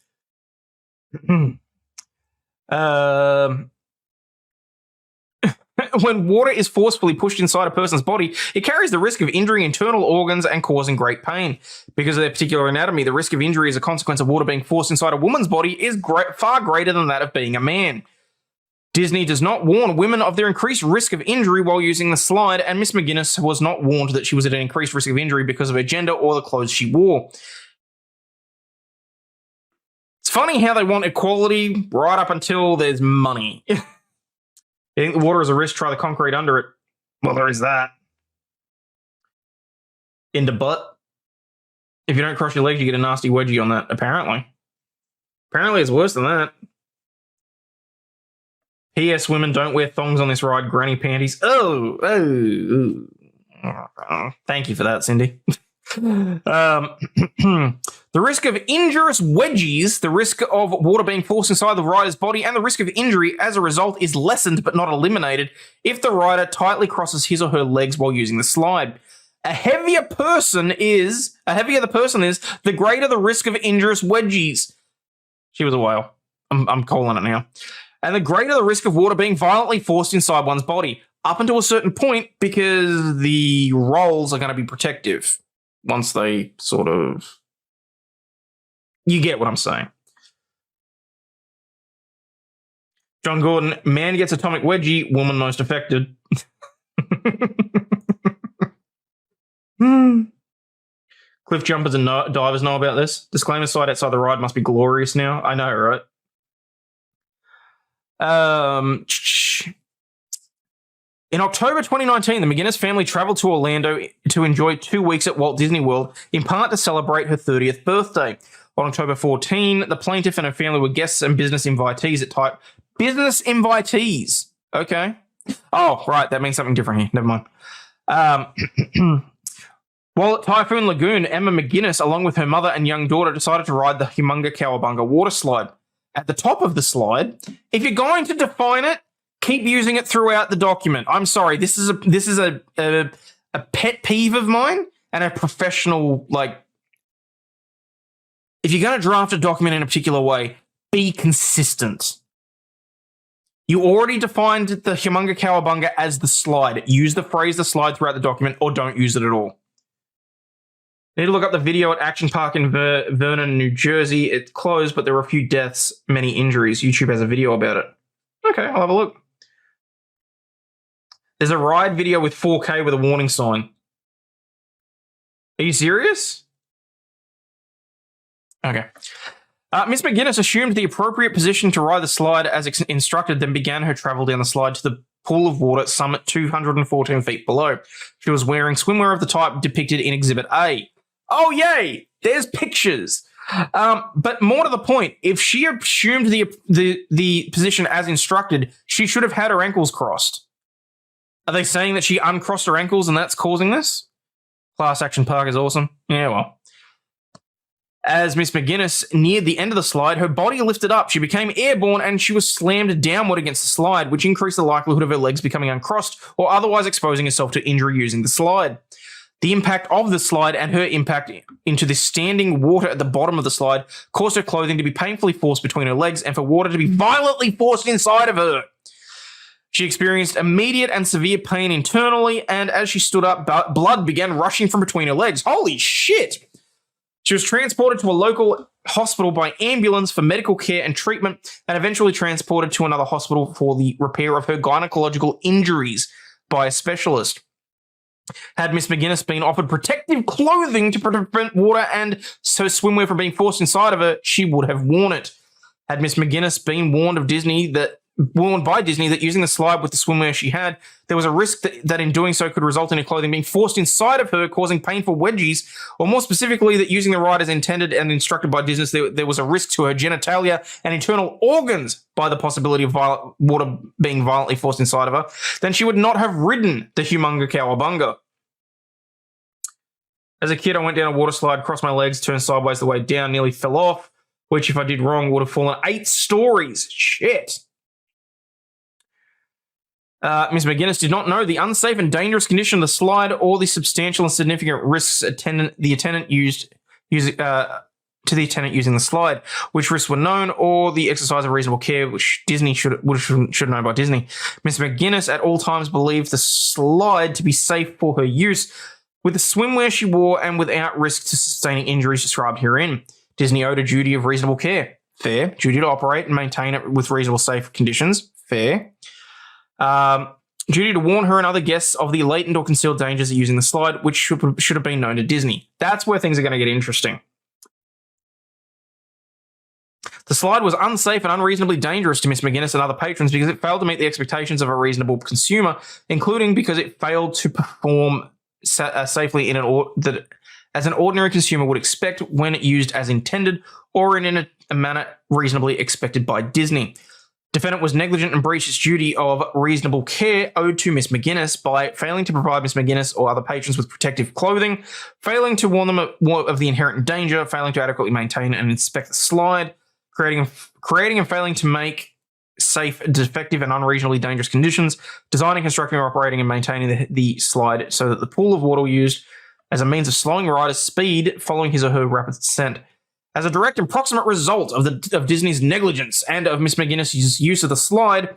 When water is forcefully pushed inside a person's body, it carries the risk of injuring internal organs and causing great pain. Because of their particular anatomy, the risk of injury as a consequence of water being forced inside a woman's body is far greater than that of being a man. Disney does not warn women of their increased risk of injury while using the slide, and Miss McGuinness was not warned that she was at an increased risk of injury because of her gender or the clothes she wore. It's funny how they want equality right up until there's money. You think the water is a risk, try the concrete under it. Well, there is that. Into butt. If you don't cross your legs, you get a nasty wedgie on that, apparently. Apparently it's worse than that. P.S. Women don't wear thongs on this ride, granny panties. Oh. Thank you for that, Cindy. The risk of injurious wedgies, the risk of water being forced inside the rider's body, and the risk of injury as a result is lessened but not eliminated if the rider tightly crosses his or her legs while using the slide. The heavier the person is, the greater the risk of injurious wedgies. She was a whale. I'm calling it now. And the greater the risk of water being violently forced inside one's body, up until a certain point, because the rolls are going to be protective once they sort of... You get what I'm saying. John Gordon, man gets atomic wedgie, woman most affected. Cliff jumpers and divers know about this. Disclaimer, side outside the ride must be glorious now. I know, right? In October 2019, the McGuinness family traveled to Orlando to enjoy 2 weeks at Walt Disney World, in part to celebrate her 30th birthday. On October 14, the plaintiff and her family were guests and business invitees at Type. Business invitees. Okay. Oh, right. That means something different here. Never mind. While at Typhoon Lagoon, Emma McGuinness, along with her mother and young daughter, decided to ride the Humunga Cowabunga water slide. At the top of the slide, if you're going to define it, keep using it throughout the document. I'm sorry, this is a pet peeve of mine and a professional, like, if you're going to draft a document in a particular way, be consistent. You already defined the Humunga Cowabunga as the slide. Use the phrase the slide throughout the document or don't use it at all. Need to look up the video at Action Park in Vernon, New Jersey. It's closed, but there were a few deaths, many injuries. YouTube has a video about it. Okay, I'll have a look. There's a ride video with 4K with a warning sign. Are you serious? Okay. Miss McGuinness assumed the appropriate position to ride the slide as instructed, then began her travel down the slide to the pool of water at summit 214 feet below. She was wearing swimwear of the type depicted in Exhibit A. Oh, yay! There's pictures. But more to the point, if she assumed the position as instructed, she should have had her ankles crossed. Are they saying that she uncrossed her ankles and that's causing this? Class Action Park is awesome. Yeah, well. As Miss McGuinness neared the end of the slide, her body lifted up. She became airborne and she was slammed downward against the slide, which increased the likelihood of her legs becoming uncrossed or otherwise exposing herself to injury using the slide. The impact of the slide and her impact into the standing water at the bottom of the slide caused her clothing to be painfully forced between her legs and for water to be violently forced inside of her. She experienced immediate and severe pain internally, and as she stood up, blood began rushing from between her legs. Holy shit! She was transported to a local hospital by ambulance for medical care and treatment, and eventually transported to another hospital for the repair of her gynecological injuries by a specialist. Had Miss McGuinness been offered protective clothing to prevent water and so swimwear from being forced inside of her, she would have worn it. Had Miss McGuinness been warned by Disney that using the slide with the swimwear she had, there was a risk that in doing so could result in her clothing being forced inside of her, causing painful wedgies, or more specifically, that using the ride as intended and instructed by Disney, there was a risk to her genitalia and internal organs by the possibility of water being violently forced inside of her, then she would not have ridden the Humunga Cowabunga. As a kid, I went down a water slide, crossed my legs, turned sideways the way down, nearly fell off, which if I did wrong would have fallen 8 stories. Shit. Ms. McGuinness did not know the unsafe and dangerous condition of the slide or the substantial and significant risks the attendant using the slide, which risks were known, or the exercise of reasonable care, which Disney should know by Disney. Ms. McGuinness at all times believed the slide to be safe for her use, with the swimwear she wore and without risk to sustaining injuries described herein. Disney owed a duty of reasonable care. Fair. Duty to operate and maintain it with reasonable safe conditions. Fair. Duty to warn her and other guests of the latent or concealed dangers of using the slide, which should have been known to Disney. That's where things are going to get interesting. The slide was unsafe and unreasonably dangerous to Miss McGuinness and other patrons because it failed to meet the expectations of a reasonable consumer, including because it failed to perform safely as an ordinary consumer would expect when used as intended or in a manner reasonably expected by Disney. Defendant was negligent and breached its duty of reasonable care owed to Miss McGuinness by failing to provide Miss McGuinness or other patrons with protective clothing, failing to warn them of the inherent danger, failing to adequately maintain and inspect the slide, creating and failing to make safe, defective, and unreasonably dangerous conditions, designing, constructing, operating, and maintaining the slide so that the pool of water used as a means of slowing riders' speed following his or her rapid descent. As a direct and proximate result of Disney's negligence and of Miss McGuinness's use of the slide,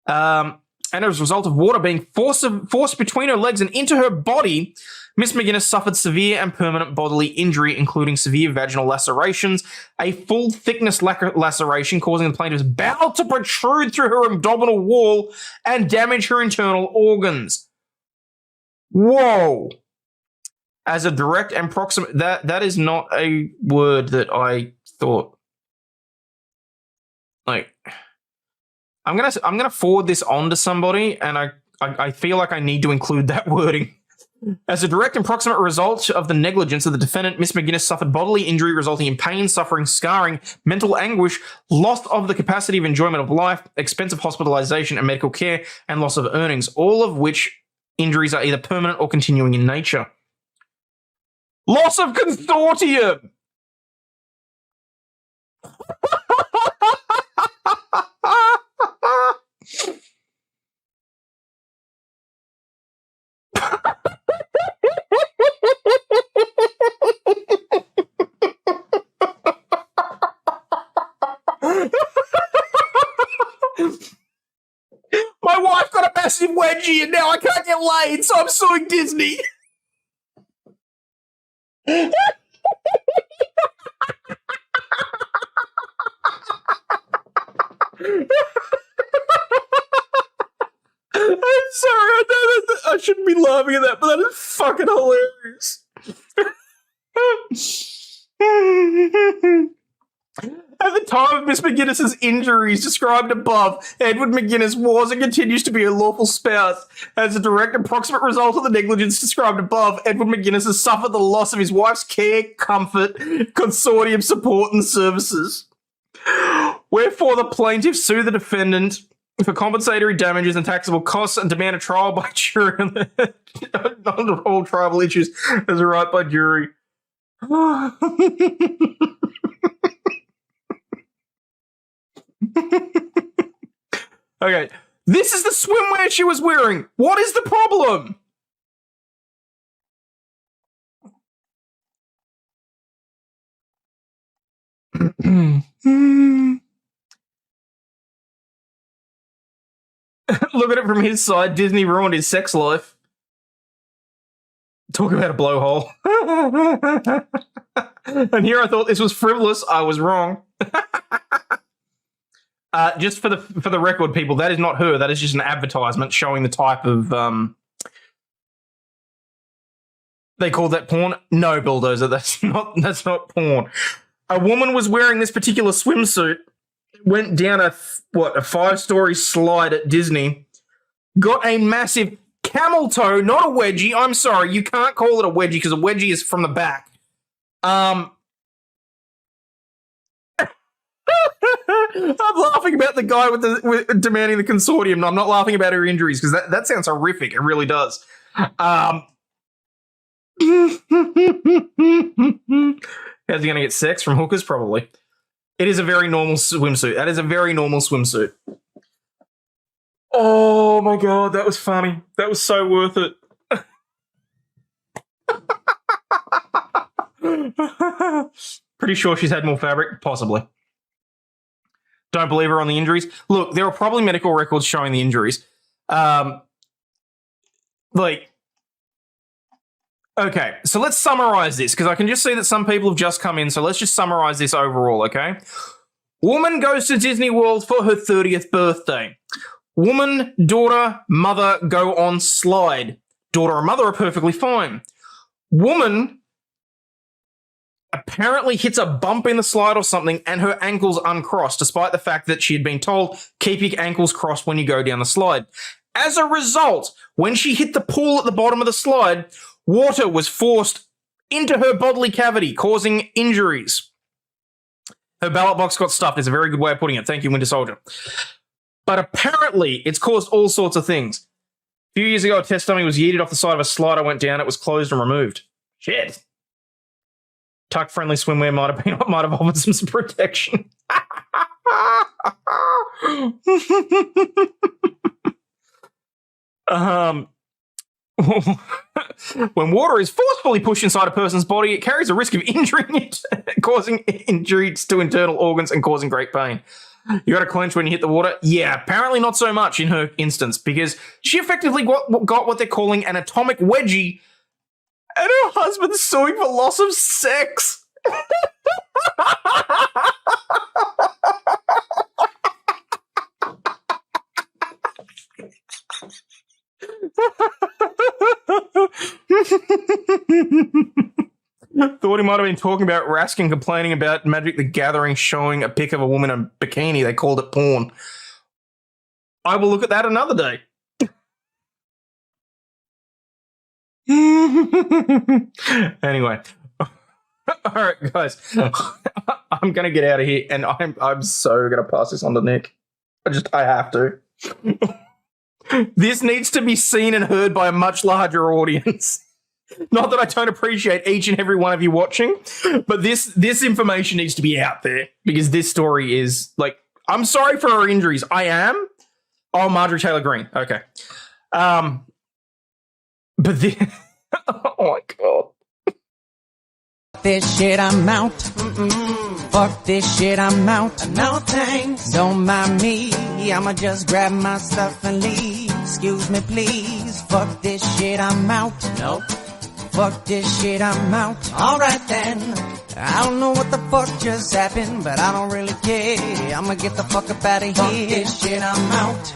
and as a result of water being forced between her legs and into her body, Miss McGuinness suffered severe and permanent bodily injury, including severe vaginal lacerations, a full-thickness laceration causing the plaintiff's bowel to protrude through her abdominal wall and damage her internal organs. Whoa! As a direct and proximate, that is not a word that I thought. Like, I'm gonna forward this on to somebody, and I feel like I need to include that wording. As a direct and proximate result of the negligence of the defendant, Miss McGuinness suffered bodily injury resulting in pain, suffering, scarring, mental anguish, loss of the capacity of enjoyment of life, expensive hospitalization and medical care, and loss of earnings, all of which injuries are either permanent or continuing in nature. Loss of consortium. My wife got a massive wedgie and now I can't get laid, so I'm suing Disney. I'm sorry, I know that I shouldn't be laughing at that, but that is fucking hilarious. At the time of Miss McGinnis's injuries described above, Edward McGinnis was and continues to be her lawful spouse. As a direct and proximate result of the negligence described above, Edward McGinnis has suffered the loss of his wife's care, comfort, consortium support and services. Wherefore the plaintiff sue the defendant for compensatory damages and taxable costs and demand a trial by jury on all tribal issues as a right by jury. Okay, this is the swimwear she was wearing. What is the problem? Look at it from his side. Disney ruined his sex life. Talk about a blowhole. And here I thought this was frivolous. I was wrong. Just for the record, people, that is not her. That is just an advertisement showing the type of they call that porn. No, Bulldozer, that's not porn. A woman was wearing this particular swimsuit, went down a 5-story slide at Disney, got a massive camel toe, not a wedgie. I'm sorry, you can't call it a wedgie because a wedgie is from the back. I'm laughing about the guy with demanding the consortium. No, I'm not laughing about her injuries because that sounds horrific. It really does. How's he going to get sex from hookers? Probably. It is a very normal swimsuit. That is a very normal swimsuit. Oh my god, that was funny. That was so worth it. Pretty sure she's had more fabric. Possibly. Don't believe her on the injuries. Look, there are probably medical records showing the injuries. Okay, so let's summarize this, because I can just see that some people have just come in, so let's just summarize this overall, okay? Woman goes to Disney World for her 30th birthday. Woman, daughter, mother go on slide. Daughter and mother are perfectly fine. Woman apparently hits a bump in the slide or something and her ankles uncrossed, despite the fact that she had been told, keep your ankles crossed when you go down the slide. As a result, when she hit the pool at the bottom of the slide, water was forced into her bodily cavity, causing injuries. Her ballot box got stuffed. It's a very good way of putting it. Thank you, Winter Soldier. But apparently, it's caused all sorts of things. A few years ago, a test dummy was yeeted off the side of a slide. I went down. It was closed and removed. Shit. Tuck-friendly swimwear might have offered some protection. When water is forcefully pushed inside a person's body, it carries a risk of injuring it, causing injuries to internal organs and causing great pain. You got to clench when you hit the water? Yeah, apparently not so much in her instance, because she effectively got what they're calling an atomic wedgie, and her husband's suing for loss of sex. Thought he might have been talking about Raskin complaining about Magic the Gathering showing a pic of a woman in a bikini. They called it porn. I will look at that another day. Anyway. All right, guys. I'm going to get out of here, and I'm so going to pass this on to Nick. I have to. This needs to be seen and heard by a much larger audience. Not that I don't appreciate each and every one of you watching, but this information needs to be out there because this story is like, I'm sorry for her injuries. I am. Oh, Marjorie Taylor Greene. Okay. But oh my God. This shit, I'm out. Fuck this shit, I'm out. No thanks. Don't mind me. I'ma just grab my stuff and leave. Excuse me, please. Fuck this shit, I'm out. Nope. Fuck this shit, I'm out. Alright then. I don't know what the fuck just happened, but I don't really care. I'ma get the fuck up out of here. Fuck this shit, I'm out.